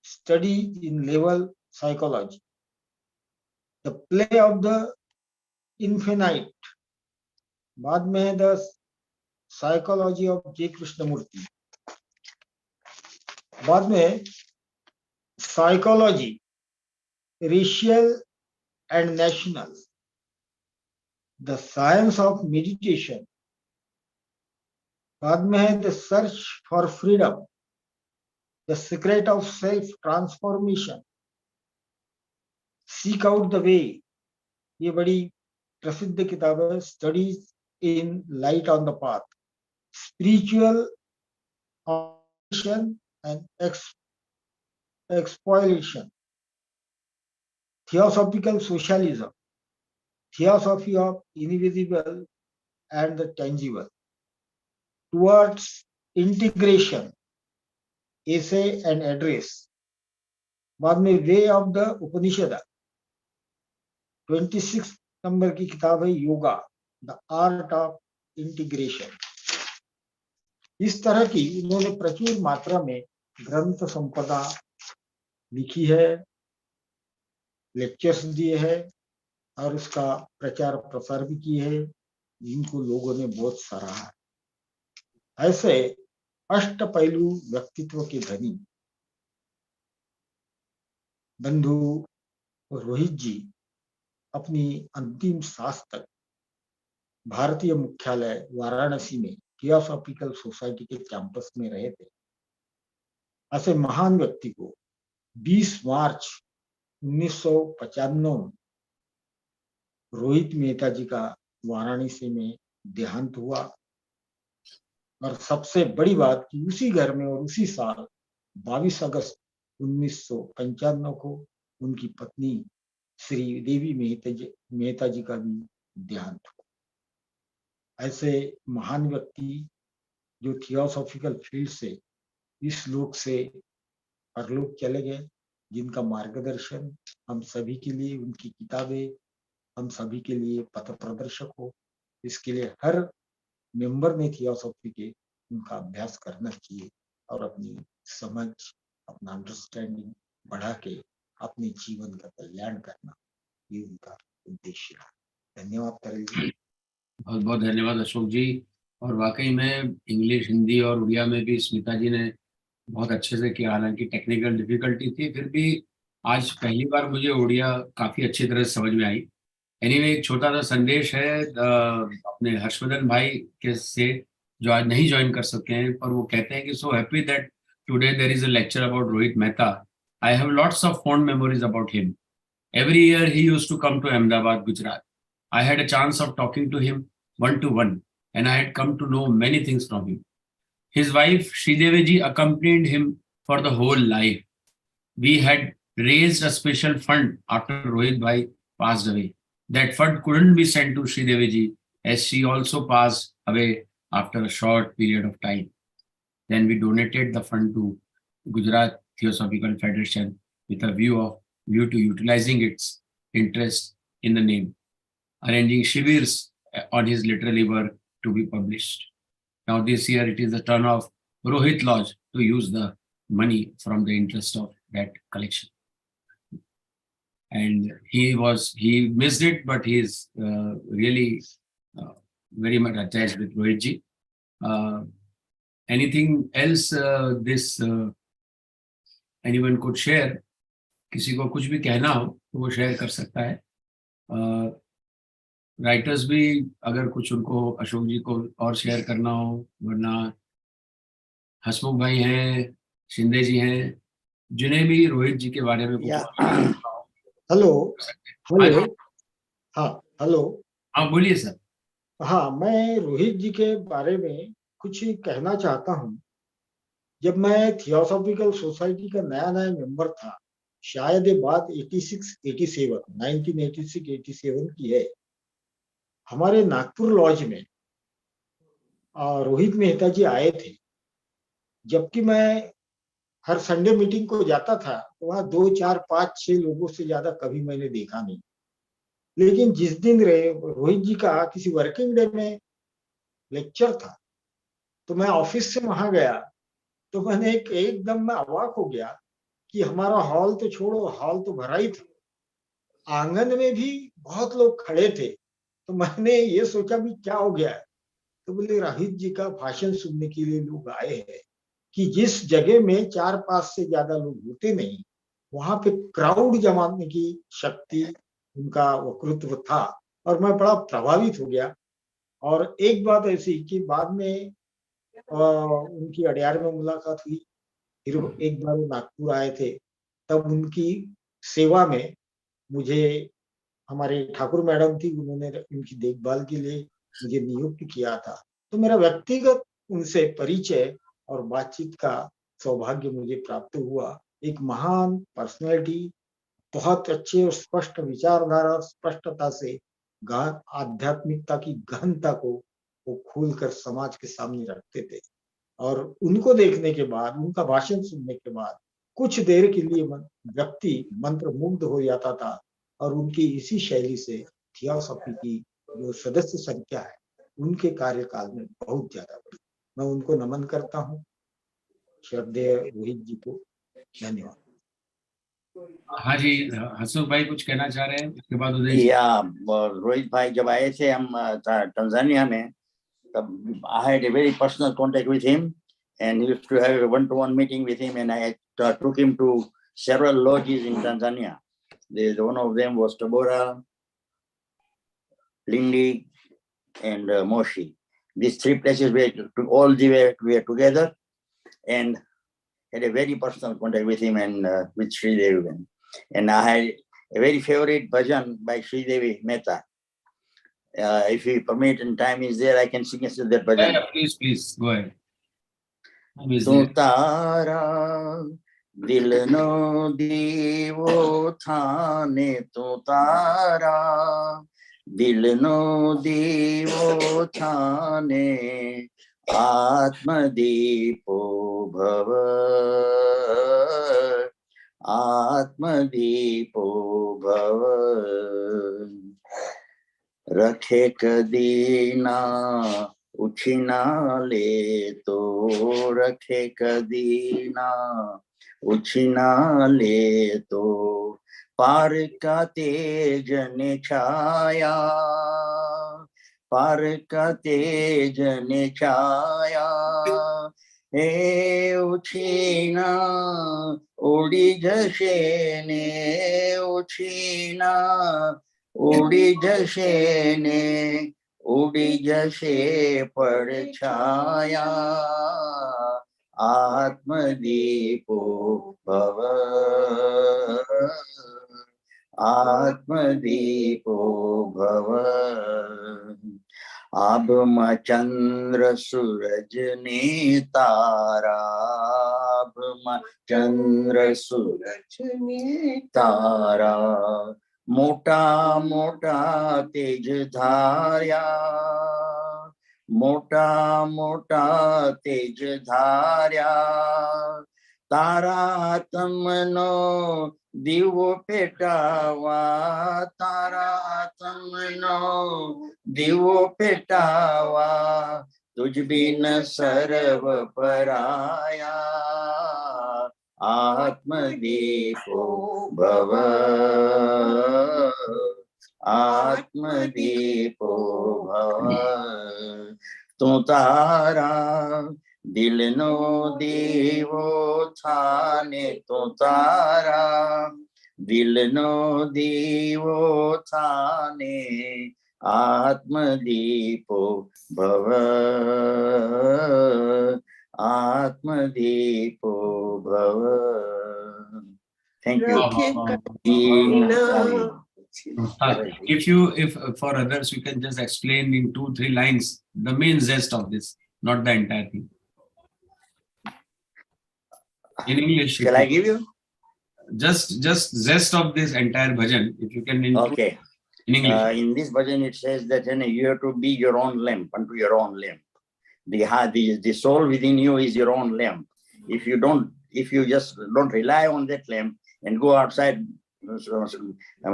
study in level psychology, the play of the infinite, बाद में the psychology of J Krishnamurthy, बाद में psychology racial and national, the science of meditation, बाद में है the search for freedom, the secret of self transformation, seek out the way, ये बड़ी प्रसिद्ध किताब है, studies in light on the path, spiritual and exploitation, theosophical socialism, theosophy of invisible and the tangible, towards integration, essay and address, बाद में way of the Upanishad, 26 number की किताब है yoga, the art of integration. इस तरह की उन्होंने प्रचुर मात्रा में ग्रंथ संपदा लिखी है, लेक्चर्स दिए हैं और उसका प्रचार प्रसार भी किए हैं, जिनको लोगों ने बहुत सराहा है। ऐसे अष्ट पहलू व्यक्तित्व के धनी बंधु रोहित जी अपनी अंतिम सांस तक भारतीय मुख्यालय वाराणसी में थियोसॉफिकल सोसाइटी के कैंपस में रहे थे। ऐसे महान व्यक्ति को 20 मार्च 1995 रोहित मेहता जी का वाराणसी में देहांत हुआ। और सबसे बड़ी बात कि उसी घर में और उसी साल 22 अगस्त 1995 को उनकी पत्नी श्री देवी मेहता जी का भी देहांत हुआ। ऐसे महान व्यक्ति जो थियोसॉफिकल फील्ड से इस लोक से परलोक चले गए, जिनका मार्गदर्शन हम सभी के लिए, उनकी किताबें हम सभी के लिए पथ प्रदर्शक हो, इसके लिए हर मेंबर ने थियोसॉफी के उनका अभ्यास करना चाहिए और अपनी समझ, अपना अंडरस्टैंडिंग बढ़ा के अपने जीवन का कल्याण करना, ये उनका उद्देश्य है। धन्यवाद तरल जी। बहुत बहुत धन्यवाद अशोक जी। और वाकई में इंग्लिश, हिंदी और उड़िया में भी स्मिता जी ने बहुत अच्छे से किया। हालांकि टेक्निकल डिफिकल्टी थी, फिर भी आज पहली बार मुझे उड़िया काफी अच्छी तरह से समझ में आई। एनीवे, एक छोटा सा संदेश है अपने हर्षवर्धन भाई के से, जो आज नहीं ज्वाइन कर सकते हैं, पर वो कहते हैं कि so happy that today there is a lecture about Rohit Mehta. I have lots of fond memories about him. Every year he used to come to Ahmedabad, Gujarat. I had a chance of talking to him one to one, and I had come to know many things from him. His wife Sridevi ji accompanied him for the whole life. We had raised a special fund after Rohit Bhai passed away. That fund couldn't be sent to Sridevi ji, as she also passed away after a short period of time. Then we donated the fund to Gujarat Theosophical Federation with a view to utilizing its interest in the name, arranging shivirs on his literary work to be published. Now this year it is the turn of Rohit Lodge to use the money from the interest of that collection. And he missed it, but he is really very much attached with Rohit ji. Anything else anyone could share? किसी को कुछ भी कहना हो तो वो शेयर कर सकता है। राइटर्स भी अगर कुछ उनको अशोक जी को और शेयर करना हो, वरना हसमुख भाई हैं, शिंदे जी हैं, जिन्हें भी रोहित जी के बारे में कुछ हेलो हेलो हाँ हेलो हाँ बोलिए सर। हाँ, मैं रोहित जी के बारे में कुछ कहना चाहता हूँ। जब मैं थियोसॉफिकल सोसाइटी का नया मेंबर था, शायद ये बात 1986-87 की है। हमारे नागपुर लॉज में रोहित मेहता जी आए थे। जबकि मैं हर संडे मीटिंग को जाता था तो वहां 2, 4, 5, 6 लोगों से ज्यादा कभी मैंने देखा नहीं। लेकिन जिस दिन रोहित जी का किसी वर्किंग डे में लेक्चर था तो मैं ऑफिस से वहां गया, तो मैंने एकदम मैं अवाक हो गया कि हमारा हॉल तो छोड़ो, हॉल तो भरा ही था, आंगन में भी बहुत लोग खड़े थे। तो मैंने ये सोचा भी क्या हो गया है, तो बोले रोहित जी का भाषण सुनने के लिए लोग आए हैं। कि जिस जगह में 4-5 से ज्यादा लोग होते नहीं, वहां पे क्राउड जमाने की शक्ति, उनका वक्तृत्व था और मैं बड़ा प्रभावित हो गया। और एक बात ऐसी कि बाद में उनकी अड्यार में मुलाकात हुई, फिर एक बार वो नागपुर आए थे, तब उनकी सेवा में मुझे हमारे ठाकुर मैडम थी, उन्होंने उनकी देखभाल के लिए मुझे नियुक्त किया था। तो मेरा व्यक्तिगत उनसे परिचय और बातचीत का सौभाग्य मुझे प्राप्त हुआ। एक महान पर्सनैलिटी, बहुत अच्छे और स्पष्ट विचारधारा, स्पष्टता से आध्यात्मिकता की गहनता को वो खोलकर समाज के सामने रखते थे। और उनको देखने के बाद, उनका भाषण सुनने के बाद कुछ देर के लिए व्यक्ति मंत्रमुग्ध हो जाता था। और उनकी इसी शैली से थियोसॉफी की जो सदस्य संख्या है उनके कार्यकाल में बहुत ज्यादा बढ़ी। मैं उनको नमन करता हूँ, श्रद्धेय रोहित जी को धन्यवाद। हाँ जी, हसमुख भाई कुछ कहना चाह रहे हैं, उसके बाद उदय जी। या रोहित भाई जब आए थे हम टंजानिया में, तब I had a very personal contact with him and used to have a one-to-one meeting with him, and I took him to several lodges in Tanzania. One of them was Tabora, Lindi, and Moshi. These three places were all were together, and had a very personal contact with him and with Sri Devi. And I had a very favorite bhajan by Sri Devi Mehta. If you permit and time is there, I can sing us that bhajan. Yeah, please, go ahead. Tu tara dil no divo thane, tu tara dil no divo thane, atma deepo bhava, atma deepo bhava. रखे कदी ना उछिना ले तो, रखे कदी ना उछिना ले तो, पार का तेज ने छाया, पार का तेज ने छाया, हे उछिना उड़ी जशे ने, उछिना उड़ी जशे ने, उड़ी जशे परछाया, आत्मदीपो भव, आत्मदीपो भव। आभ में चंद्र सूरज ने तारा, आभ में चंद्र सूरज ने तारा, मोटा मोटा तेज धार्या, मोटा मोटा तेज धार्या, तारा तमनो दिवो पेटावा, तारा तमनो दिवो पेटावा, तुझ बिन सर्व पराया, आत्मदीपो भव, आत्मदीपो भव। तू तारा दिल नो दीवो थाने, तू तारा दिल नो दीवो थाने, आत्मदीपो भव, आत्मदीपो भव। Thank you. If for others you can just explain in 2-3 lines the main zest of this, not the entire thing. In English. Shall I give you? Just zest of this entire bhajan, if you can include. Okay. In English. In this bhajan it says that you have to be your own lamp unto your own lamp. The soul within you is your own lamp. If you just don't rely on that lamp and go outside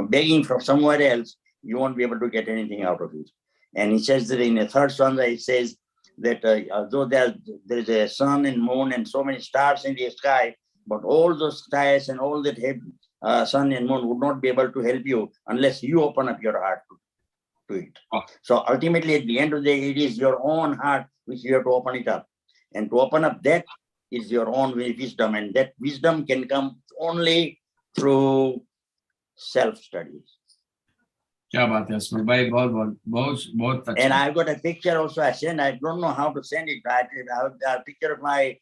begging from somewhere else, you won't be able to get anything out of it. And he says that in the third stanza, it says that although there is a sun and moon and so many stars in the sky, but all those stars and all that sun and moon would not be able to help you unless you open up your heart to it. So ultimately, at the end of the day, it is your own heart which you have to open it up. And to open up that is your own wisdom. And that wisdom can come only through self-study. क्या बात है अस्मर भाई, बहुत अच्छा. And I've got a picture also I sent. I don't know how to send it. I have a picture of my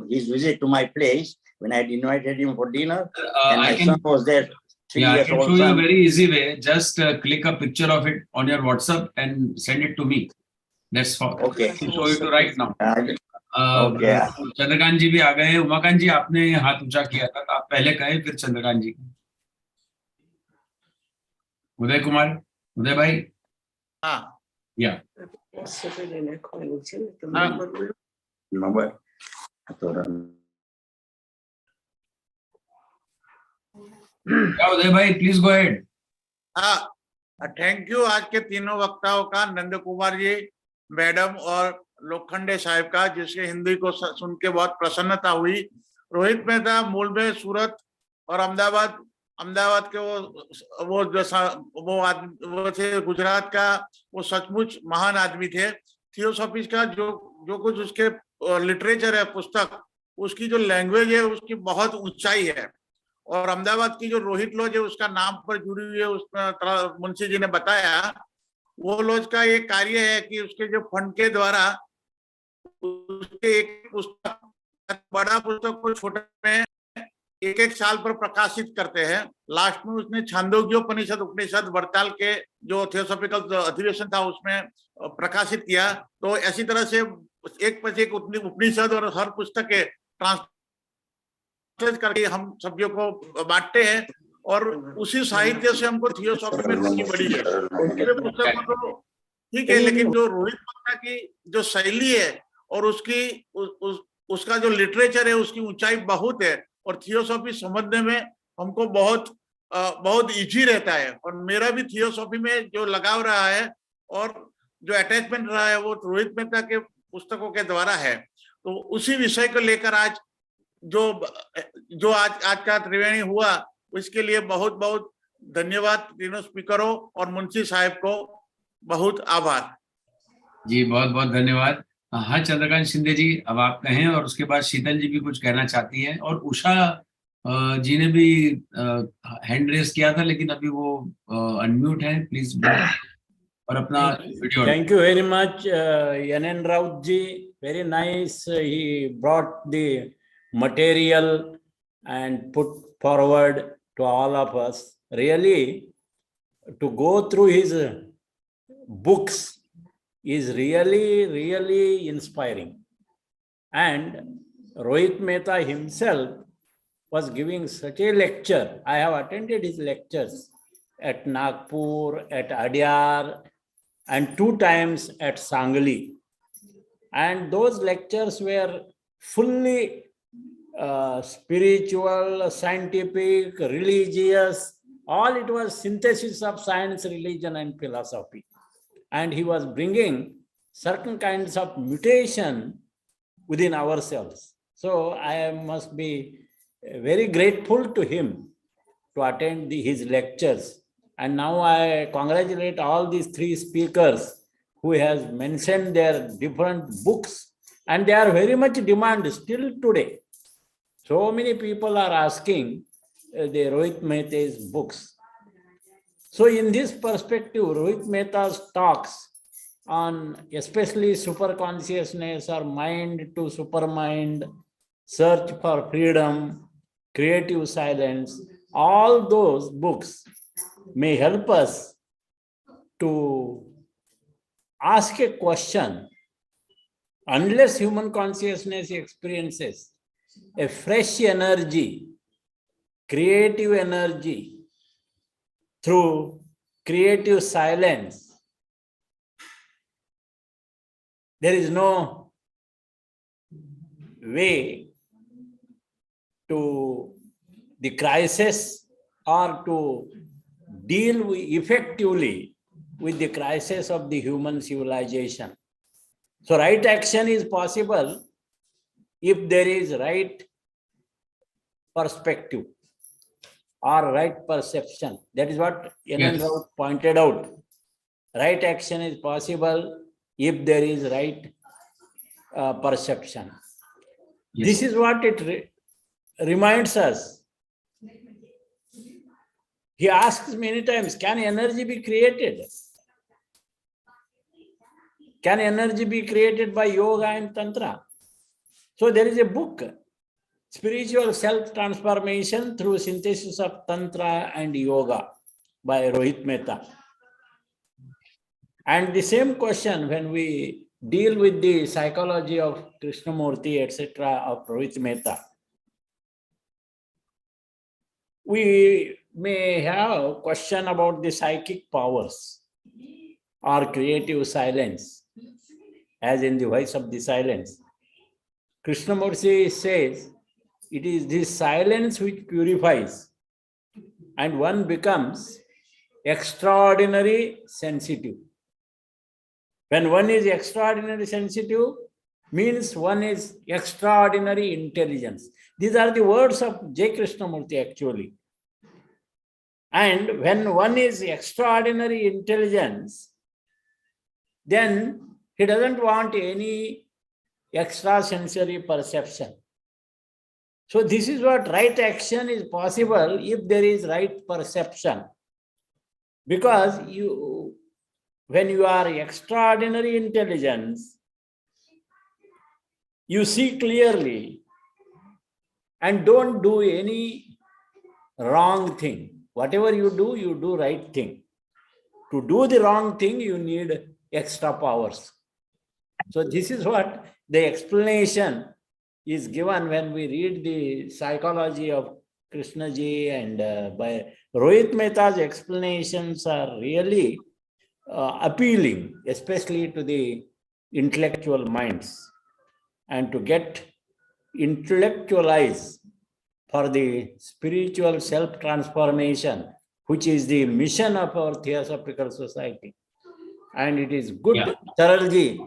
his visit to my place when I had invited him for dinner, and my son was there. I can show you a very easy way. Just click a picture of it on your WhatsApp and send it to me. That's for okay. I can show you right now. Okay. Chandrakant जी भी आ गए हैं. उमाकांत जी आपने हाथ ऊंचा किया था, आप पहले कहें फिर चंद्रकांत जी. उदय कुमार, उदय भाई. हाँ. या. नंबर. क्या उदय भाई, प्लीज गो अहेड. हाँ, थैंक यू आज के तीनों वक्ताओं का, नंद कुमार जी, मैडम और लोखंडे साहब का, जिसके हिंदी को सुन के बहुत प्रसन्नता हुई. रोहित मेहता मूल में सूरत और अहमदाबाद के वो थे गुजरात का, वो सचमुच महान आदमी थे। थियोसॉफी का जो कुछ उसके लिटरेचर है, पुस्तक, उसकी जो लैंग्वेज है उसकी बहुत ऊंचाई है। और अहमदाबाद की जो रोहित लॉज है उसका नाम पर जुड़ी हुई है, उसमें मुंशी जी ने बताया, वो लॉज का एक कार्य है कि उसके जो फंड के द्वारा उसके एक पुस्तक, बड़ा पुस्तक को छोटे में एक साल पर प्रकाशित करते हैं। लास्ट में उसने छांदोग्योपनिषद उपनिषद वरताल के जो थियोसॉफिकल अधिवेशन था उसमें प्रकाशित किया। तो ऐसी तरह से एक पर एक उपनिषद और हर पुस्तक के ट्रांसलेट करके हम सभी को बांटते हैं, और उसी साहित्य से हमको थियोसॉफी में रुचि बढ़ी है। पूरे पुस्तक को तो ठीक है, लेकिन जो रोहित मेहता की जो शैली है और उसका जो लिटरेचर है उसकी ऊंचाई बहुत है, और थियोसॉफी समझने में हमको बहुत इजी रहता है। और मेरा भी थियोसॉफी में जो लगाव रहा है और जो अटैचमेंट रहा है वो रोहित मेहता के पुस्तकों के द्वारा है। तो उसी विषय को लेकर आज जो आज का त्रिवेणी हुआ, इसके लिए बहुत बहुत धन्यवाद तीनों स्पीकरों और मुंशी साहब को बहुत आभार जी। बहुत बहुत धन्यवाद। हाँ चंद्रकांत शिंदे जी, अब आप कहें, और उसके बाद शीतल जी भी कुछ कहना चाहती हैं, और उषा जी ने भी हैंड रेस किया था, लेकिन अभी वो अनम्यूट है, प्लीज। और अपना video. Thank you very much, N.N. Raut ji. Very nice. He brought the material and put forward to all of us. Really, to go through his books is really inspiring. And Rohit Mehta himself was giving such a lecture. I have attended his lectures at Nagpur, at Adyar, and 2 times at Sangli. And those lectures were fully spiritual, scientific, religious, all it was synthesis of science, religion, and philosophy. And he was bringing certain kinds of mutation within ourselves. So I must be very grateful to him to attend his lectures. And now I congratulate all these 3 speakers who has mentioned their different books, and they are very much demanded still today. So many people are asking the Rohit Mehta's books. So in this perspective, Rohit Mehta's talks on especially superconsciousness or mind to supermind, search for freedom, creative silence, all those books may help us to ask a question. Unless human consciousness experiences a fresh energy, creative energy, through creative silence, there is no way to the crisis or to deal effectively with the crisis of the human civilization. So right action is possible if there is right perspective or right perception. That is what N.N. Raut pointed out. Right action is possible if there is right perception. Yes. This is what it reminds us. He asks many times, can energy be created? Can energy be created by yoga and tantra? So there is a book, Spiritual Self-Transformation Through Synthesis of Tantra and Yoga by Rohit Mehta. And the same question, when we deal with the psychology of Krishnamurti, etc., of Rohit Mehta, we may have a question about the psychic powers or creative silence, as in the voice of the silence. Krishnamurti says, it is this silence which purifies, and one becomes extraordinary sensitive. When one is extraordinary sensitive, means one is extraordinary intelligence. These are the words of J. Krishnamurti actually. And when one is extraordinary intelligence, then he doesn't want any extrasensory perception. So this is what right action is possible if there is right perception. Because when you are extraordinary intelligence, you see clearly and don't do any wrong thing. Whatever you do right thing. To do the wrong thing, you need extra powers. So this is what the explanation is given when we read the psychology of Krishnaji, and by Rohit Mehta's explanations are really appealing, especially to the intellectual minds, and to get intellectualized for the spiritual self-transformation, which is the mission of our Theosophical Society. And it is good, Taralji,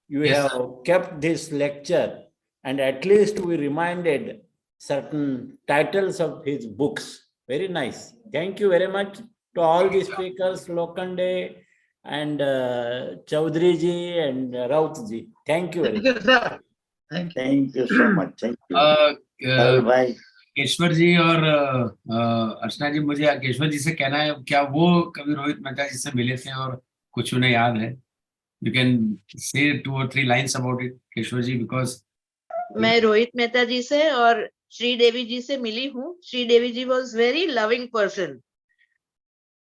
you have kept this lecture, and at least we reminded certain titles of his books. Very nice. Thank you very much to all the speakers, Lokhande and Choudhury-ji and RAUT-ji. Thank you very much. Sir. Thank you so much. Thank you. Bye. Keshwar जी और अर्चना जी, मुझे केशवर जी से कहना है, क्या वो कभी रोहित मेहता जी से मिले थे और कुछ उन्हें याद है? You can say 2 or 3 lines about it, Keshwar ji, because मैं रोहित मेहता जी से और श्रीदेवी जी से मिली हूँ. Sridevi ji was very loving person.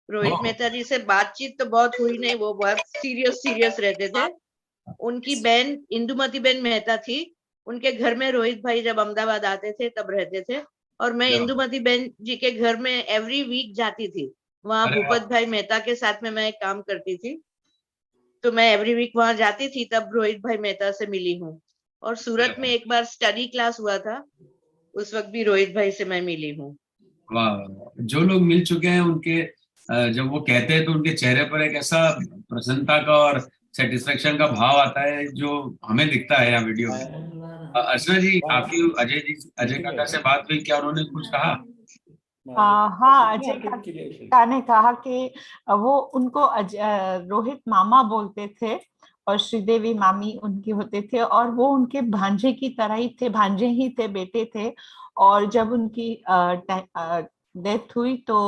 Rohit Mehta ji से बातचीत तो बहुत हुई नहीं, वो बहुत सीरियस रहते थे. उनकी बहन इंदुमती बेन मेहता थी, उनके घर में रोहित भाई जब अहमदाबाद आते थे तब रहते थे, और मैं इंदुमती बेन जी के घर में एवरी वीक जाती थी. वहाँ भूपत भाई मेहता के साथ में मैं काम करती थी, तो मैं एवरी वीक वहां जाती थी. तब रोहित भाई मेहता से मिली हूँ. और सूरत में एक बार स्टडी क्लास हुआ था, उस वक्त भी रोहित भाई से मैं मिली हूँ. वाह, जो लोग मिल चुके हैं उनके जब वो कहते हैं तो उनके चेहरे पर एक ऐसा प्रसन्नता का और सेटिस्फेक्शन का भाव आता है जो हमें दिखता है यहाँ वीडियो में. अर्चना जी, आपकी अजय काका से बात हुई, क्या उन्होंने कुछ कहा? हाँ, अजय काका ने कहा कि वो उनको रोहित मामा बोलते थे और श्रीदेवी मामी उनकी होते थे, और वो उनके भांजे की तरह ही थे, भांजे ही थे, बेटे थे. और जब उनकी डेथ हुई तो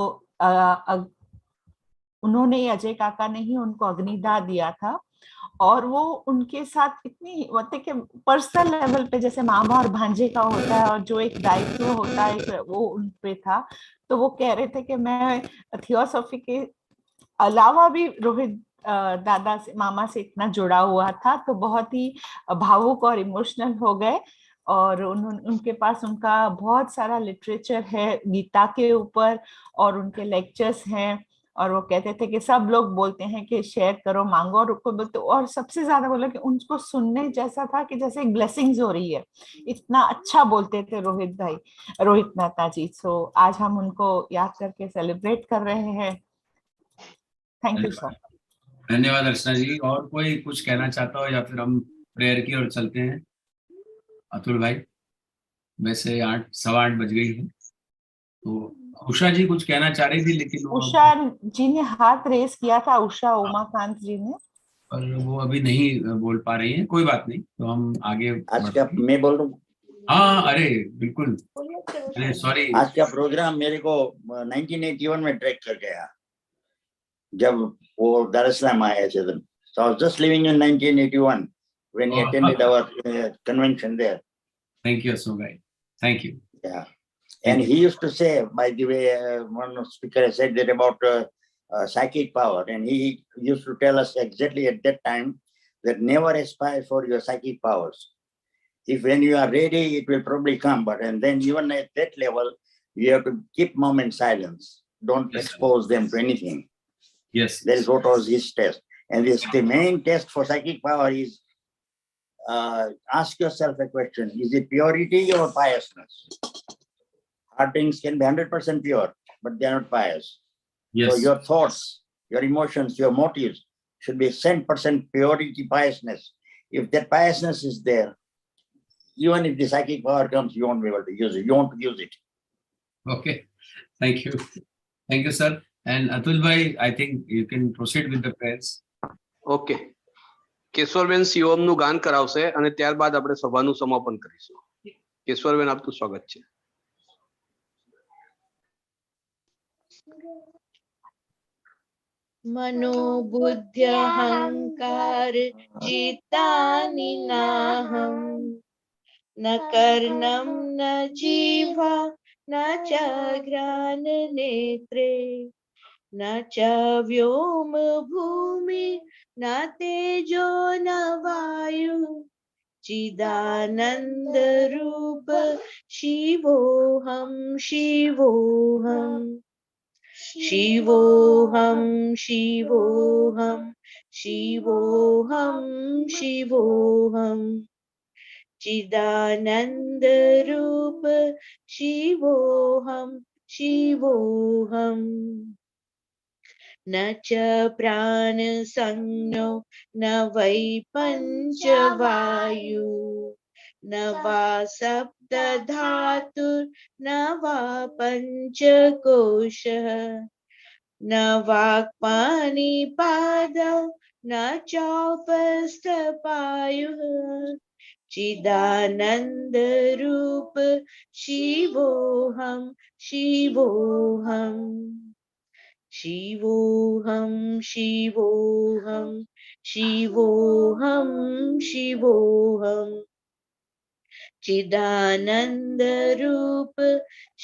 उन्होंने, अजय काका ने ही उनको अग्निदाह दिया था. और वो उनके साथ इतनी मतलब कि पर्सनल लेवल पे जैसे मामा और भांजे का होता है और जो एक दायित्व होता है वो उन पे था. तो वो कह रहे थे कि मैं थियोसॉफी के अलावा भी रोहित दादा से, मामा से इतना जुड़ा हुआ था. तो बहुत ही भावुक और इमोशनल हो गए. और उनके पास उनका बहुत सारा लिटरेचर है गीता के ऊपर, और उनके लेक्चर्स हैं. और वो कहते थे कि सब लोग बोलते हैं कि शेयर करो, मांगो, और उसको बोलते. और सबसे ज्यादा बोला कि उनको सुनने जैसा था कि जैसे एक ब्लेसिंग्स हो रही है. इतना अच्छा बोलते थे रोहित मेहता जी. सो आज हम उनको याद करके सेलिब्रेट कर रहे हैं. Thank you sir. धन्यवाद अर्चना जी. और कोई कुछ कहना चाहता हो या फिर हम प्रेयर की ओर चलते हैं? अतुल भाई, वैसे 8:15 बज गई है, तो उषा जी कुछ कहना चाह रही थी, लेकिन उषा जी ने हाथ रेस किया था, उषा उमाकांत जी ने, पर वो अभी नहीं बोल पा रही हैं. कोई बात नहीं, तो हम आगे. आज का मैं बोल रहा हूँ. हाँ, अरे बिल्कुल, अरे सॉरी. आज का प्रोग्राम मेरे को 1981 में ट्रैक कर गया, जब वो दार एस सलाम आए थे. So I was just living in 1981 when he attended our convention there. Thank you so much. Thank you. Yeah. And he used to say, by the way, one speaker said that about psychic power, and he used to tell us exactly at that time that never aspire for your psychic powers. If when you are ready, it will probably come, but and then even at that level, you have to keep mum in silence. Don't expose them to anything. Yes. That is what was his test. And this, the main test for psychic power is ask yourself a question: is it purity or piousness? Heart beings can be 100% pure, but they are not pious. Yes. So your thoughts, your emotions, your motives should be 100% purity, piousness. If that piousness is there, Even if the psychic power comes, you won't be able to use it. You want to use it. Okay. Thank you. Thank you, sir. And Atul bhai, I think you can proceed with the prayers. Okay, Keshvarben શિવમનું ગાન કરાવશે અને ત્યારબાદ આપણે સભાનું સમાપન કરીશું. કેશવરબેન, આપનું સ્વાગત છે. मनोबुद्ध्यहंकार चित्तानि नाहं न कर्णं न जीवा न च घ्राणनेत्रे न च व्योम भूमि न तेजो न वायु चिदानंद रूप शिवोऽहं शिवोऽहम् शिवोऽहं शिवोऽहं शिवोऽहं शिवोऽहं चिदानंद रूप शिवोऽहं शिवोऽहम् न च प्राण संज्ञो न वै पंचवायु न वा सप्त धातु न वा पंचकोशः न वाक्पाणिपादौ न चौपस्थपायुः चिदानंद रूप शिवोऽहं शिवोऽहम् शिवोऽहं शिवोऽहं शिवोऽहं शिवोऽहम् चिदानंद रूप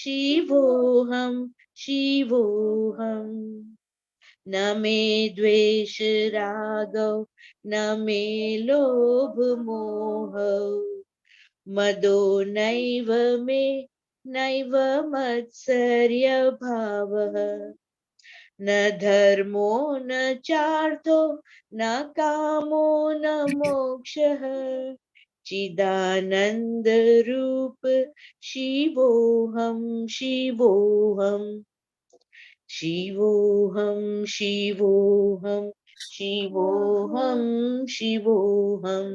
शिवोऽहं शिवोऽहम् न मे द्वेष रागौ न मे लोभ मोहौ मदो नैव मे नैव मत्सर्य भावः न धर्मो न चार्थो न कामो न मोक्षः चिदानंद रूप शिवोऽहं शिवोऽहम् शिवोऽहं शिवोऽहं शिवोऽहं शिवोऽहम्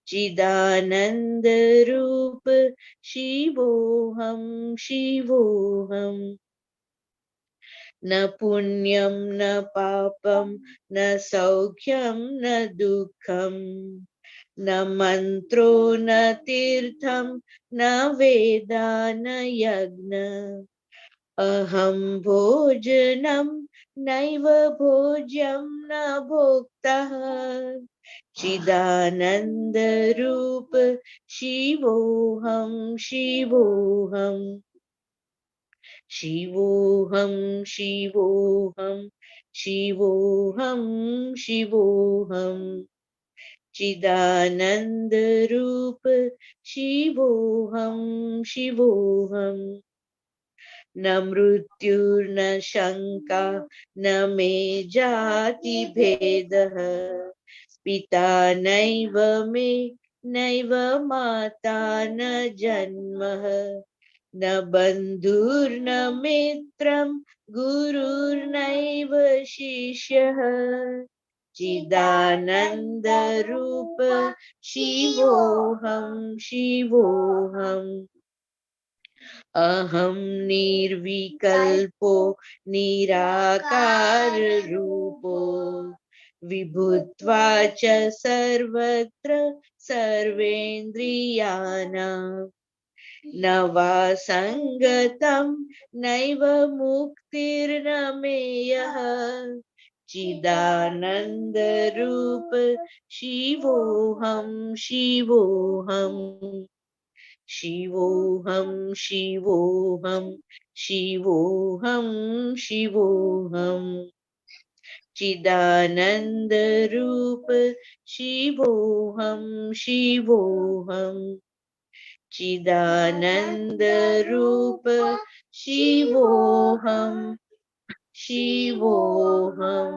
चिदानंद रूप शिवोऽहं शिवोऽहम् न पुण्यं न पापं न सौख्यं न दुःखं न मन्त्रो न तीर्थं न वेदा न यज्ञ अहं भोजनं नैव भोज्यं न भोक्तः चिदानंद रूप शिवोऽहं शिवोऽहम् शिवोऽहं शिवोऽहं शिवोऽहं शिवोऽहम् चिदानंद रूप शिवोऽहं शिवोऽहम् न मृत्युर्न शंका न मे जाति भेदः पिता नैव मे नैव माता न जन्मः न बन्धुर्न मित्रं गुरुर्नैव शिष्यः चिदानंद रूप शिवोऽहं शिवोऽहम् अहं निर्विकल्पो निराकार रूपो विभुत्वा च सर्वत्र सर्वेन्द्रियाणां न वा संगतं नैव मुक्तिर्न मेयः चिदानंद रूप शिवोऽहं शिवोऽहम् शिवोऽहं शिवोऽहं शिवोऽहं शिवोऽहम् चिदानंद रूप शिवोऽहं शिवोऽहम् चिदानंद रूप शिवोऽहं शिवोऽहम्